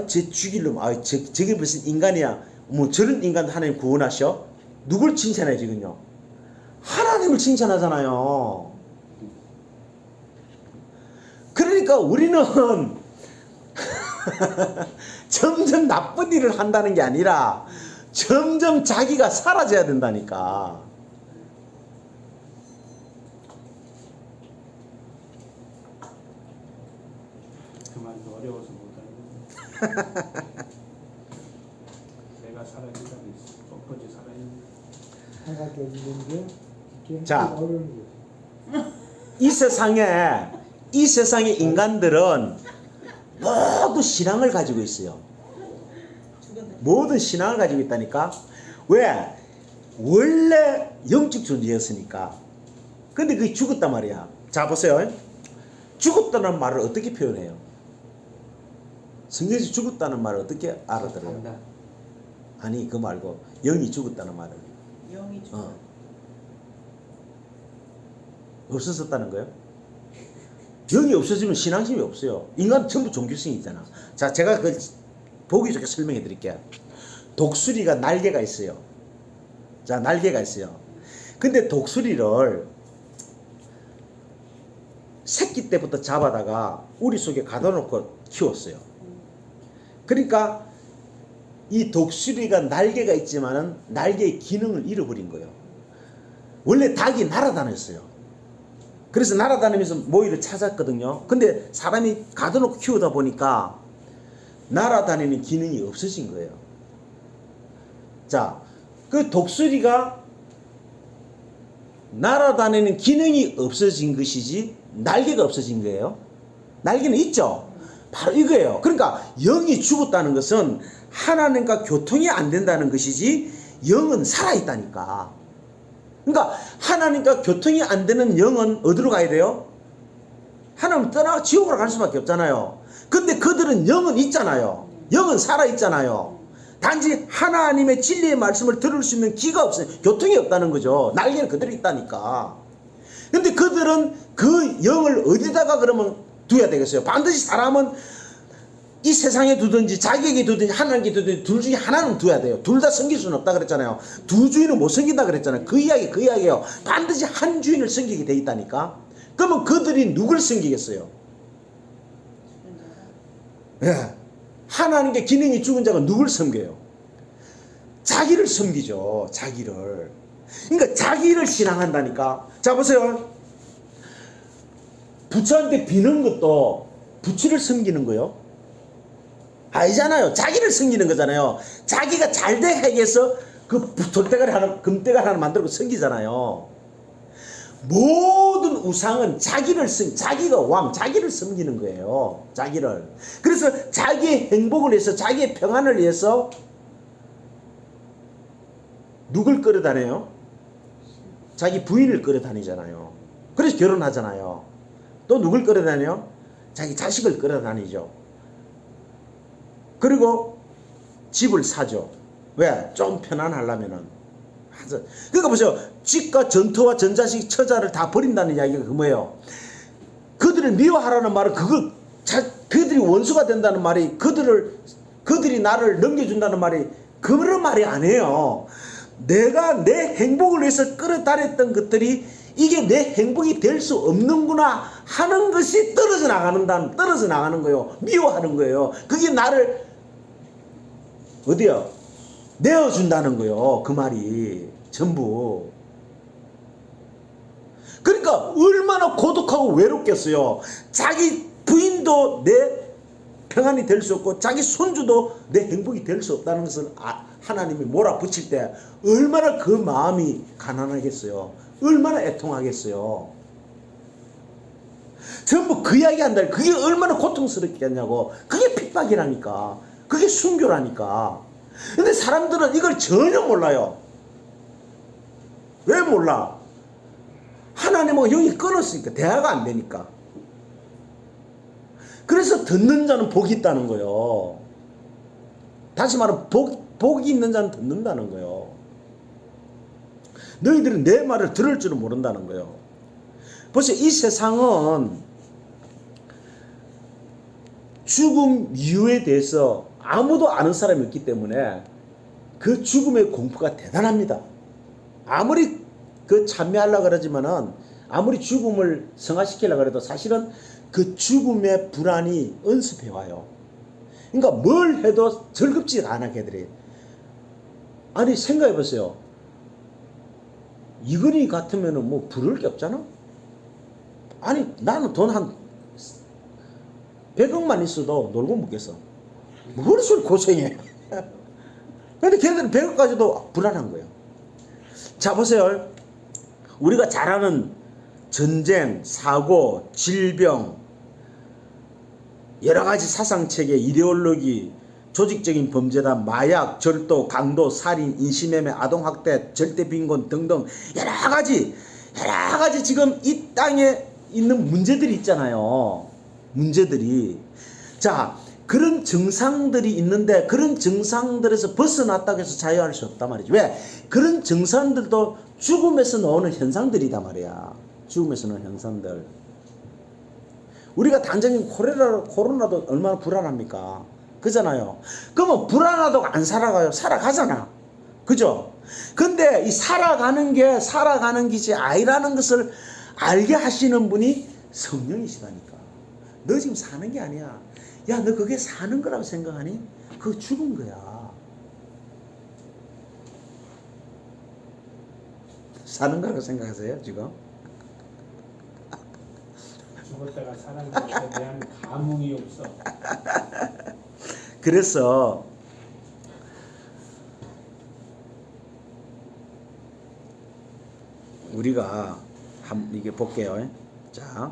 쟤 죽일놈, 저게 무슨 인간이야. 뭐 저런 인간 하나님 구원하셔? 누굴 칭찬해 지금요? 하나님을 칭찬하잖아요. 그러니까 우리는 점점 나쁜 일을 한다는 게 아니라 점점 자기가 사라져야 된다니까. 그 말도 어려워서 못하는 내가 살아있다고 뻣뻣이 살아있는 하나가 없는 게 이게 자. 어려운 거예요. 이 세상의 인간들은 모두 신앙을 가지고 있어요. 모든 신앙을 가지고 있다니까. 왜? 원래 영적 존재였으니까. 근데 그게 죽었단 말이야. 자 보세요. 죽었다는 말을 어떻게 표현해요? 성경에서 죽었다는 말을 어떻게 알아들어요? 간다. 아니 그거 말고 영이 죽었다는 말을. 영이 죽어. 없었다는 거예요? 영이 없어지면 신앙심이 없어요. 인간 전부 종교성이 있잖아. 자, 제가 그 보기 좋게 설명해 드릴게요. 독수리가 날개가 있어요. 자, 날개가 있어요. 근데 독수리를 새끼 때부터 잡아다가 우리 속에 가둬놓고 키웠어요. 그러니까 이 독수리가 날개가 있지만은 날개의 기능을 잃어버린 거예요. 원래 닭이 날아다녔어요. 그래서 날아다니면서 모이를 찾았거든요. 근데 사람이 가둬놓고 키우다 보니까 날아다니는 기능이 없어진 거예요. 자, 그 독수리가 날아다니는 기능이 없어진 것이지 날개가 없어진 거예요. 날개는 있죠. 바로 이거예요. 그러니까 영이 죽었다는 것은 하나님과 교통이 안 된다는 것이지 영은 살아있다니까. 그러니까 하나님과 교통이 안 되는 영은 어디로 가야 돼요? 하나님 떠나 지옥으로 갈 수밖에 없잖아요. 근데 그들은 영은 있잖아요. 영은 살아있잖아요. 단지 하나님의 진리의 말씀을 들을 수 있는 귀가 없어요. 교통이 없다는 거죠. 날개는 그대로 있다니까. 근데 그들은 그 영을 어디다가 그러면 두어야 되겠어요? 반드시 사람은 이 세상에 두든지 자기에게 두든지 하나님께 두든지 둘 중에 하나는 두어야 돼요. 둘 다 섬길 수는 없다 그랬잖아요. 두 주인은 못 섬긴다 그랬잖아요. 그 이야기예요. 반드시 한 주인을 섬기게 돼 있다니까. 그러면 그들이 누굴 섬기겠어요? 예. 하나님께 기능이 죽은 자가 누굴 섬겨요? 자기를 섬기죠. 자기를. 그러니까 자기를 신앙한다니까. 자 보세요. 부처한테 비는 것도 부처를 섬기는 거요? 아니잖아요. 자기를 섬기는 거잖아요. 자기가 잘 되게 해서 그 돌대가리 하나, 금대가리 하나 만들고 섬기잖아요. 모든 우상은 자기가 왕, 자기를 섬기는 거예요. 자기를. 그래서 자기의 행복을 위해서, 자기의 평안을 위해서 누굴 끌어다녀요? 자기 부인을 끌어다니잖아요. 그래서 결혼하잖아요. 또 누굴 끌어다녀요? 자기 자식을 끌어다니죠. 그리고 집을 사죠. 왜? 좀 편안하려면은. 그러니까 보세요. 집과 전투와 전자식 처자를 다 버린다는 이야기가 그 뭐예요? 그들을 미워하라는 말은 그들이 원수가 된다는 말이, 그들이 나를 넘겨준다는 말이 그런 말이 아니에요. 내가 내 행복을 위해서 끌어다녔던 것들이 이게 내 행복이 될 수 없는구나 하는 것이 떨어져 나가는 거예요. 미워하는 거예요. 그게 나를 어디요? 내어준다는 거예요. 그 말이 전부. 그러니까 얼마나 고독하고 외롭겠어요. 자기 부인도 내 평안이 될 수 없고 자기 손주도 내 행복이 될 수 없다는 것을 하나님이 몰아붙일 때 얼마나 그 마음이 가난하겠어요. 얼마나 애통하겠어요. 전부 그 이야기 한다. 그게 얼마나 고통스럽겠냐고. 그게 핍박이라니까. 그게 순교라니까. 근데 사람들은 이걸 전혀 몰라요. 왜 몰라? 하나님은 영이 끊었으니까. 대화가 안 되니까. 그래서 듣는 자는 복이 있다는 거예요. 다시 말하면 복이 있는 자는 듣는다는 거예요. 너희들은 내 말을 들을 줄은 모른다는 거예요. 보세요. 이 세상은 죽음 이유에 대해서 아무도 아는 사람이 없기 때문에 그 죽음의 공포가 대단합니다. 아무리 참여하려고 그러지만은, 아무리 죽음을 성화시키려고 해도 사실은 그 죽음의 불안이 은습해와요. 그러니까 뭘 해도 즐겁지 않아, 걔들이. 아니, 생각해보세요. 이건희 같으면은 뭐 부를 게 없잖아? 아니, 나는 돈 한 100억만 있어도 놀고 먹겠어. 뭘 소리 고생해. 근데 걔들은 100억 가지도 불안한 거예요. 자, 보세요. 우리가 잘 아는 전쟁, 사고, 질병, 여러 가지 사상체계, 이데올로기, 조직적인 범죄다, 마약, 절도, 강도, 살인, 인신매매, 아동학대, 절대빈곤 등등 여러 가지 지금 이 땅에 있는 문제들이 있잖아요. 문제들이. 자, 그런 증상들이 있는데 그런 증상들에서 벗어났다고 해서 자유할 수 없단 말이죠. 왜? 그런 증상들도 죽음에서 나오는 현상들이단 말이야. 죽음에서 나오는 현상들. 우리가 단적인 코로나도 얼마나 불안합니까? 그잖아요. 그러면 불안하다고 안 살아가요? 살아가잖아. 그죠? 근데 이 살아가는 것이 아니라는 것을 알게 하시는 분이 성령이시다니까. 너 지금 사는 게 아니야. 야, 너 그게 사는 거라고 생각하니? 그거 죽은 거야. 사는 거라고 생각하세요, 지금? 죽었다가 사는 것에 대한 감흥이 없어. 그래서 우리가 이게 볼게요. 자,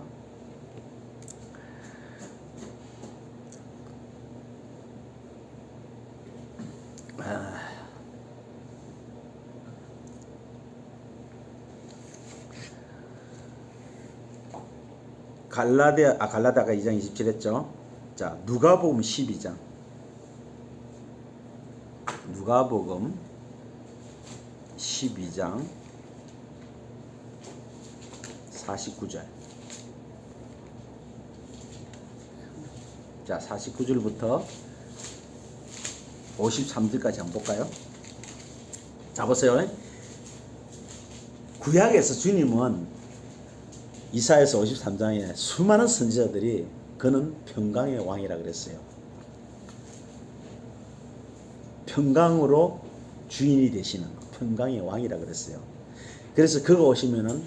갈라디아가 2장 27 했죠. 자, 누가복음 12장. 누가복음 12장 49절. 자, 49절부터 53절까지 한번 볼까요? 자, 보세요. 구약에서 주님은 이사야서 53장에 수많은 선지자들이 그는 평강의 왕이라 그랬어요. 평강으로 주인이 되시는 평강의 왕이라 그랬어요. 그래서 그가 오시면은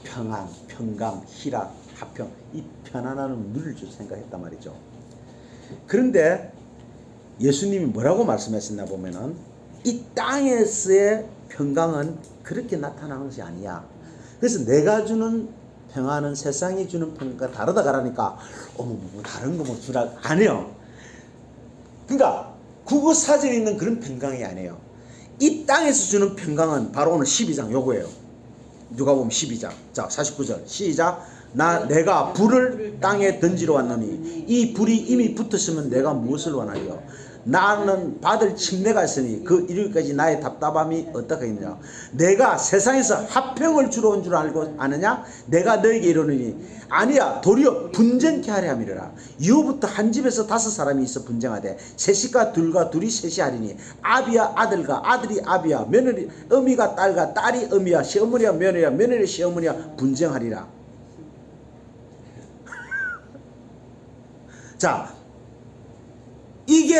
평안, 평강, 희락, 화평, 이 편안함을 누릴 줄 생각했단 말이죠. 그런데 예수님이 뭐라고 말씀하셨나 보면은 이 땅에서의 평강은 그렇게 나타나는 것이 아니야. 그래서 내가 주는 평안은 세상이 주는 평안과 다르다 가라니까 뭐 다른 거 뭐 주라 안 해요. 그러니까 국어 사전에 있는 그런 평강이 아니에요. 이 땅에서 주는 평강은 바로 오늘 12장 요거예요. 누가 보면 12장. 자, 49절. 시작. 내가 불을 땅에 던지러 왔노니 이 불이 이미 붙었으면 내가 무엇을 원하리요? 나는 받을 침례가 있으니 그 이르기까지 나의 답답함이 어떻겠느냐? 내가 세상에서 화평을 주러 온 줄 알고 아느냐? 내가 너에게 이르노니 아니야, 도리어 분쟁케 하려 함이라. 이후부터 한 집에서 5사람이 있어 분쟁하되 셋이가 둘과 둘이 셋이 하리니 아비야 아들과 아들이 아비야 며느리 어미가 딸과 딸이 어미야 시어머니야 며느리야 며느리 시어머니야 분쟁하리라. 자, 이게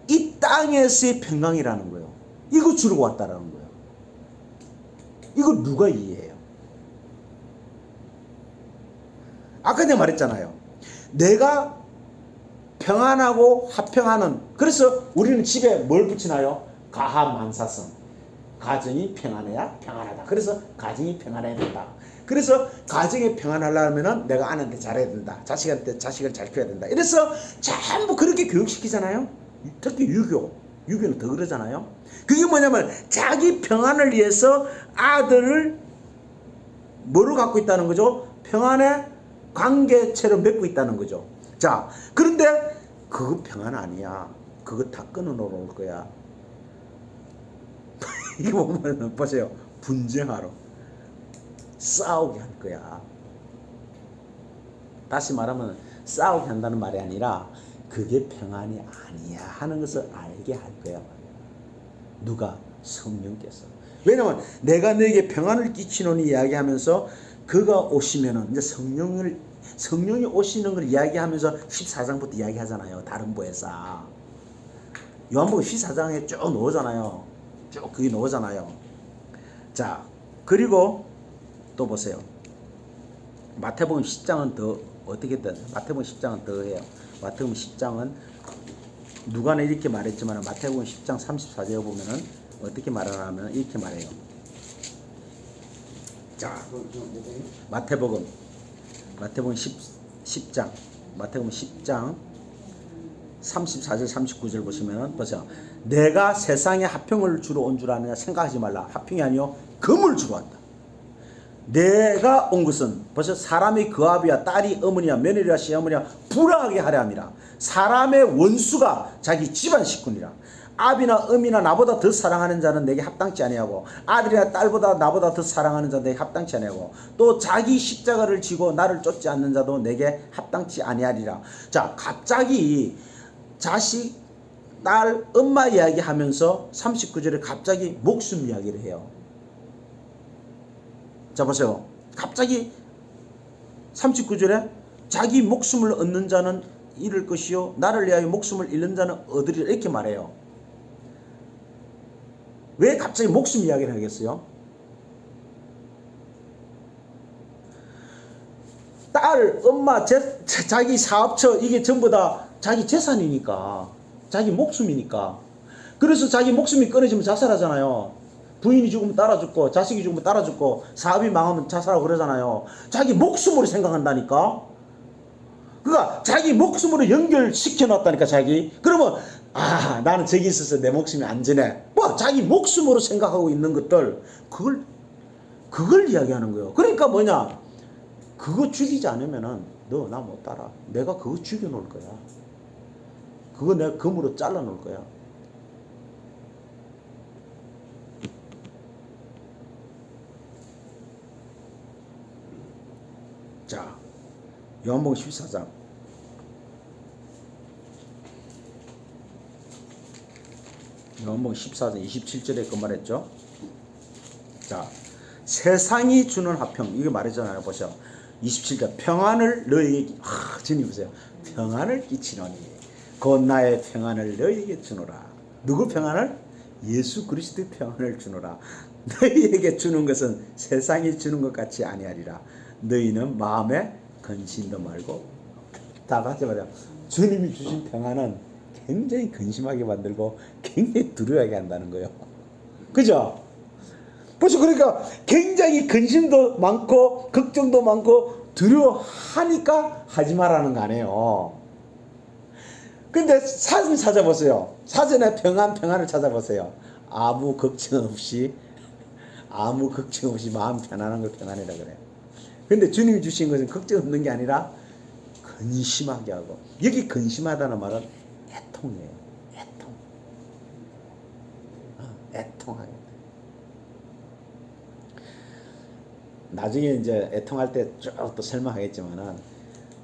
이 땅에서의 평강이라는 거예요. 이거 주려고 왔다라는 거예요. 이걸 누가 이해해요? 아까 내가 말했잖아요. 내가 평안하고 화평하는, 그래서 우리는 집에 뭘 붙이나요? 가하만사성. 가정이 평안해야 평안하다. 그래서 가정이 평안해야 된다. 그래서 가정이 평안하려면 내가 아내한테 잘해야 된다. 자식한테 자식을 잘 키워야 된다. 이래서 전부 그렇게 교육시키잖아요. 특히 유교는 더 그러잖아요. 그게 뭐냐면 자기 평안을 위해서 아들을 뭐로 갖고 있다는 거죠? 평안의 관계체로 맺고 있다는 거죠. 자, 그런데 그거 평안 아니야. 그거 다 끊어놓을 거야. 이거 보면 보세요. 분쟁하러 싸우게 할 거야. 다시 말하면 싸우게 한다는 말이 아니라 그게 평안이 아니야 하는 것을 알게 할 거야. 누가? 성령께서. 왜냐하면 내가 너에게 평안을 끼치노니 이야기하면서 그가 오시면은 이제 성령이 오시는 걸 이야기하면서 14장부터 이야기하잖아요. 다른 부에서 요한복음 14장에 쭉 나오잖아요. 쭉 그게 나오잖아요. 자, 그리고 또 보세요. 마태복음 10장은 더 어떻게든 마태복음 10장은 더 해요. 마태복음 10장은 누가는 이렇게 말했지만 마태복음 10장 34절에 보면은 어떻게 말하냐면 이렇게 말해요. 자, 마태복음 10장 마태복음 10장 34절 39절 보시면은 보세요. 내가 세상에 화평을 주러 온 줄 아느냐 생각하지 말라. 화평이 아니요 금을 주러 왔다. 내가 온 것은 벌써 사람의 그 아비야 딸이 어머니야 며느리야 시어머니야 불화하게 하려 함이라. 사람의 원수가 자기 집안 식구니라. 아비나 어미나 나보다 더 사랑하는 자는 내게 합당치 아니하고 아들이나 딸보다 나보다 더 사랑하는 자는 내게 합당치 아니하고 또 자기 십자가를 지고 나를 쫓지 않는 자도 내게 합당치 아니하리라. 자, 갑자기 자식, 딸, 엄마 이야기하면서 39절에 갑자기 목숨 이야기를 해요. 자, 보세요. 갑자기 39절에 자기 목숨을 얻는 자는 잃을 것이요 나를 위하여 목숨을 잃는 자는 얻으리라 이렇게 말해요. 왜 갑자기 목숨 이야기를 하겠어요? 딸, 엄마, 자기 사업처 이게 전부 다 자기 재산이니까 자기 목숨이니까. 그래서 자기 목숨이 끊어지면 자살하잖아요. 부인이 죽으면 따라 죽고 자식이 죽으면 따라 죽고 사업이 망하면 자살하고 그러잖아요. 자기 목숨으로 생각한다니까. 그러니까 자기 목숨으로 연결시켜 놨다니까. 자기 그러면 나는 저기 있어서 내 목숨이 안전해. 뭐 자기 목숨으로 생각하고 있는 것들 그걸 이야기하는 거예요. 그러니까 뭐냐, 그거 죽이지 않으면은 너 나 못 따라. 내가 그거 죽여 놓을 거야. 그거 내가 금으로 잘라 놓을 거야. 자, 요한복음 14장 요한복음 14장 27절에 그 말했죠. 자, 세상이 주는 화평 이게 말했잖아요. 보세요. 27절 평안을 너희에게 주님 보세요. 평안을 끼치노니 곧 나의 평안을 너희에게 주노라. 누구 평안을? 예수 그리스도의 평안을 주노라. 너희에게 주는 것은 세상이 주는 것 같이 아니하리라. 너희는 마음에 근심도 말고. 다 같이 말해요. 주님이 주신 평안은 굉장히 근심하게 만들고 굉장히 두려워하게 한다는 거예요. 그죠? 벌써 그러니까 굉장히 근심도 많고 걱정도 많고 두려워하니까 하지 말라는 거 아니에요. 근데 사진 찾아보세요. 사전에 평안을 찾아보세요. 아무 걱정 없이 마음 편안한 걸 평안이라 그래요. 근데 주님이 주신 것은 걱정 없는 게 아니라 근심하게 하고, 여기 근심하다는 말은 애통이에요. 애통하게. 나중에 이제 애통할 때 쭉 또 설명하겠지만은,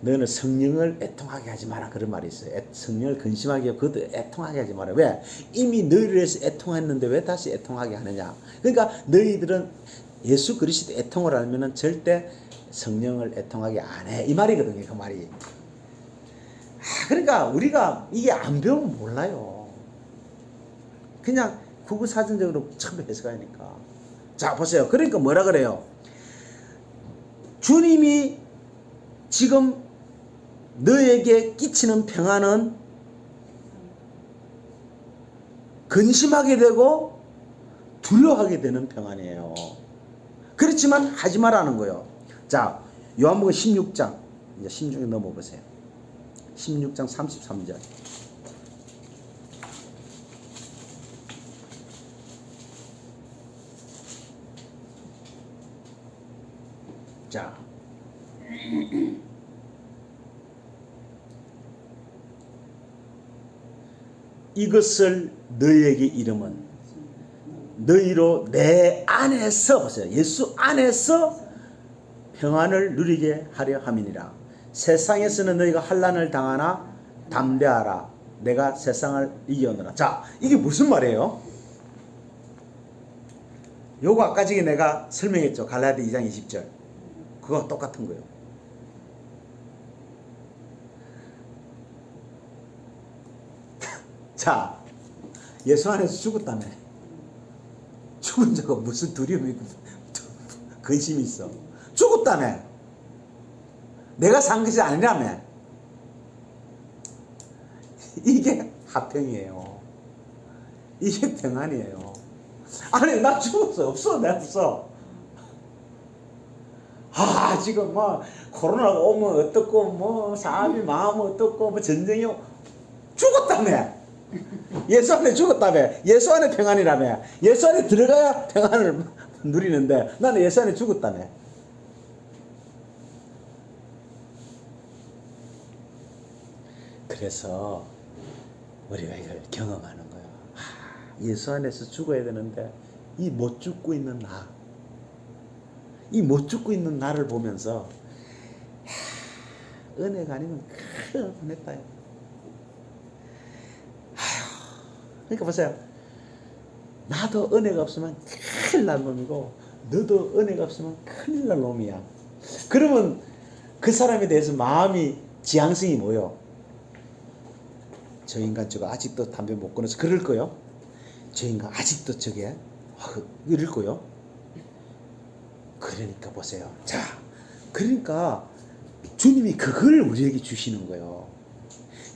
너는 성령을 애통하게 하지 마라, 그런 말이 있어요. 성령을 근심하게 하고 그것도 애통하게 하지 마라. 왜? 이미 너희를 위해서 애통했는데 왜 다시 애통하게 하느냐. 그러니까 너희들은 예수 그리스도 애통을 알면은 절대 성령을 애통하게 안 해, 이 말이거든요. 그 말이. 그러니까 우리가 이게 안 배우면 몰라요. 그냥 구구사전적으로 처음 해석하니까. 자, 보세요. 그러니까 뭐라 그래요? 주님이 지금 너에게 끼치는 평안은 근심하게 되고 두려워하게 되는 평안이에요. 그렇지만 하지 말라는 거예요. 자, 요한복음 16장, 이제 16장 넘어보세요. 16장 33절. 자, 이것을 너희에게 이름은 너희로 내 안에서, 보세요, 예수 안에서 평안을 누리게 하려 함이니라. 세상에서는 너희가 환난을 당하나 담대하라, 내가 세상을 이겨오느라. 자, 이게 무슨 말이에요? 요거 아까 전에 내가 설명했죠. 갈라디아 2장 20절. 그거 똑같은 거예요. 자, 예수 안에서 죽었다며. 죽은 자가 무슨 두려움이 있고 근심이 있어. 죽었다며. 내가 산 것이 아니라며. 이게 화평이에요. 이게 평안이에요. 아니, 나 죽었어. 없어. 내가 없어. 지금 뭐 코로나가 오면 어떻고, 뭐 사람이 마음은 어떻고, 뭐 전쟁이 죽었다며. 예수 안에 죽었다며. 예수 안에 평안이라며. 예수 안에 들어가야 평안을 누리는데 나는 예수 안에 죽었다며. 그래서 우리가 이걸 경험하는 거예요. 예수 안에서 죽어야 되는데 이 못 죽고 있는 나, 이 못 죽고 있는 나를 보면서 은혜가 아니면 큰 은혜다요. 그러니까 보세요. 나도 은혜가 없으면 큰일 날 놈이고 너도 은혜가 없으면 큰일 날 놈이야. 그러면 그 사람에 대해서 마음이 지향성이 뭐요? 저 인간 저거 아직도 담배 못 끊어서 그럴 거요. 저 인간 아직도 저게 이럴 거요. 그러니까 보세요. 자, 그러니까 주님이 그걸 우리에게 주시는 거예요.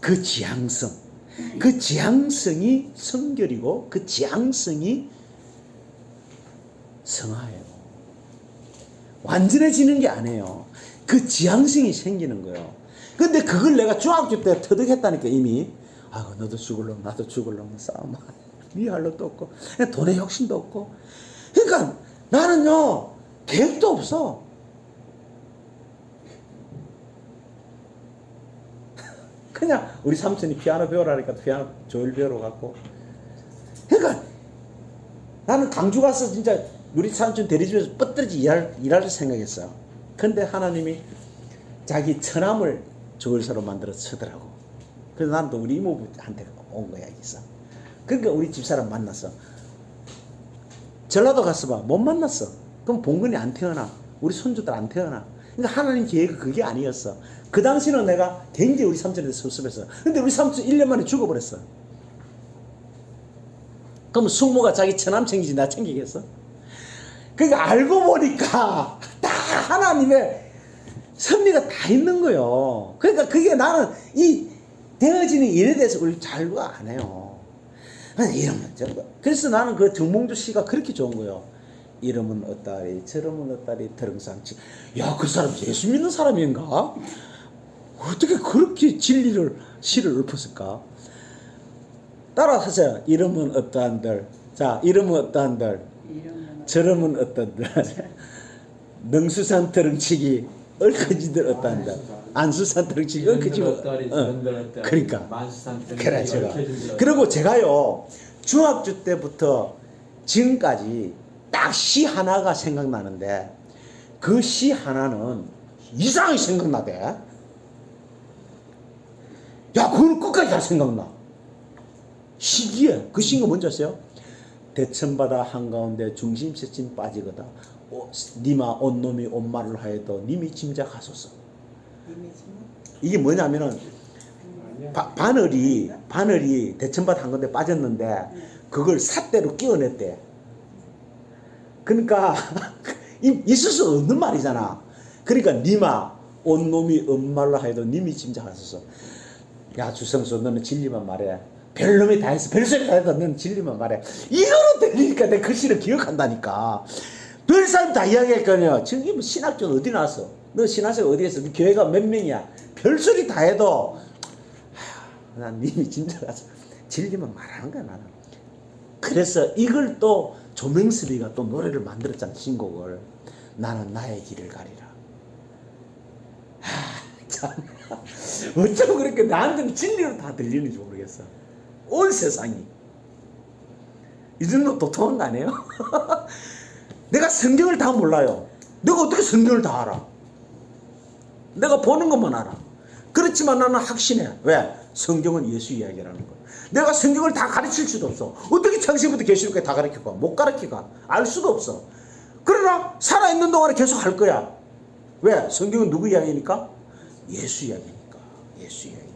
그 지향성. 그 지향성이 성결이고 그 지향성이 성화예요. 완전해지는 게 아니에요. 그 지향성이 생기는 거예요. 근데 그걸 내가 중학교 때 터득했다니까 이미. 너도 죽을놈 나도 죽을놈 싸움 미할 놈도 없고 돈에 욕심도 없고. 그러니까 나는요 계획도 없어. 그냥 우리 삼촌이 피아노 배우라니까 피아노 조율 배우러 갔고. 그러니까 나는 강주 가서 진짜 우리 삼촌 대리집에서 뻗들지 일할 생각했어. 근데 하나님이 자기 처남을 조율사로 만들어 쓰더라고. 그래서 난 또 우리 이모부한테 온 거야 여기서. 그러니까 우리 집사람 만났어. 전라도 갔어 봐. 못 만났어. 그럼 봉근이 안 태어나. 우리 손주들 안 태어나. 그러니까 하나님 계획이 그게 아니었어. 그 당시는 내가 굉장히 우리 삼촌한테 섭섭했어. 근데 우리 삼촌 1년 만에 죽어버렸어. 그럼 숙모가 자기 처남 챙기지 나 챙기겠어? 그러니까 알고 보니까 다 하나님의 섭리가 다 있는 거예요. 그러니까 그게 나는 이 되어지는 일에 대해서 우리 잘안 해요. 이러면 저거. 그래서 나는 그 정몽주 씨가 그렇게 좋은 거예요. 이름은 어따리 저름은 어따리 드렁상치. 야, 그 사람 예수 믿는 사람인가? 어떻게 그렇게 진리를 시를 읊었을까? 따라하세요. 이름은 어떠한들. 자, 이름은 어떠한들. 이름은 저름은 어떠한들. 능수산 드렁치기 얽혀지들 어떠한들. 안수산 드렁치기 얽혀지면 그러니까. 만수산 그래, 제가. 그리고 제가요, 중학교 때부터 지금까지 딱 시 하나가 생각나는데, 그 시 하나는 이상하게 생각나대. 야, 그건 끝까지 다 생각나. 시기에. 그 시가 뭔지 아세요? 대천바다 한가운데 중심새쯤 빠지거다. 니마 온놈이 온말을 하여도 님이 짐작하소서. 이게 뭐냐면은 바늘이 대천바다 한가운데 빠졌는데 그걸 삿대로 끼워냈대. 그러니까 있을 수 없는 말이잖아. 그러니까 니마 온놈이 온말로 하여도 님이 짐작하소서. 야, 주성수, 너는 진리만 말해. 별놈이 다 했어. 별소리 다 했다. 너는 진리만 말해. 이거로 들리니까 내 글씨를 기억한다니까. 별 사람 다 이야기했거든요. 지금 뭐 신학교 어디 나왔어? 너 신학생 어디 했어? 네 교회가 몇 명이야? 별소리 다 해도 난 님이 진짜라서 진리만 말하는 거야, 나는. 그래서 이걸 또 조명섭이가 또 노래를 만들었잖아, 신곡을. 나는 나의 길을 가리라. 참, 어쩜 그렇게 나한테는 진리로 다 들리는지 모르겠어. 온 세상이. 이 정도 도통한 거 아니에요? 내가 성경을 다 몰라요. 내가 어떻게 성경을 다 알아? 내가 보는 것만 알아. 그렇지만 나는 확신해. 왜? 성경은 예수 이야기라는 거야. 내가 성경을 다 가르칠 수도 없어. 어떻게 창세부터 계시록까지 다 가르쳐가? 못 가르쳐가. 알 수도 없어. 그러나 살아있는 동안에 계속 할 거야. 왜? 성경은 누구 이야기니까? 예수 이야기니까. 예수 이야기.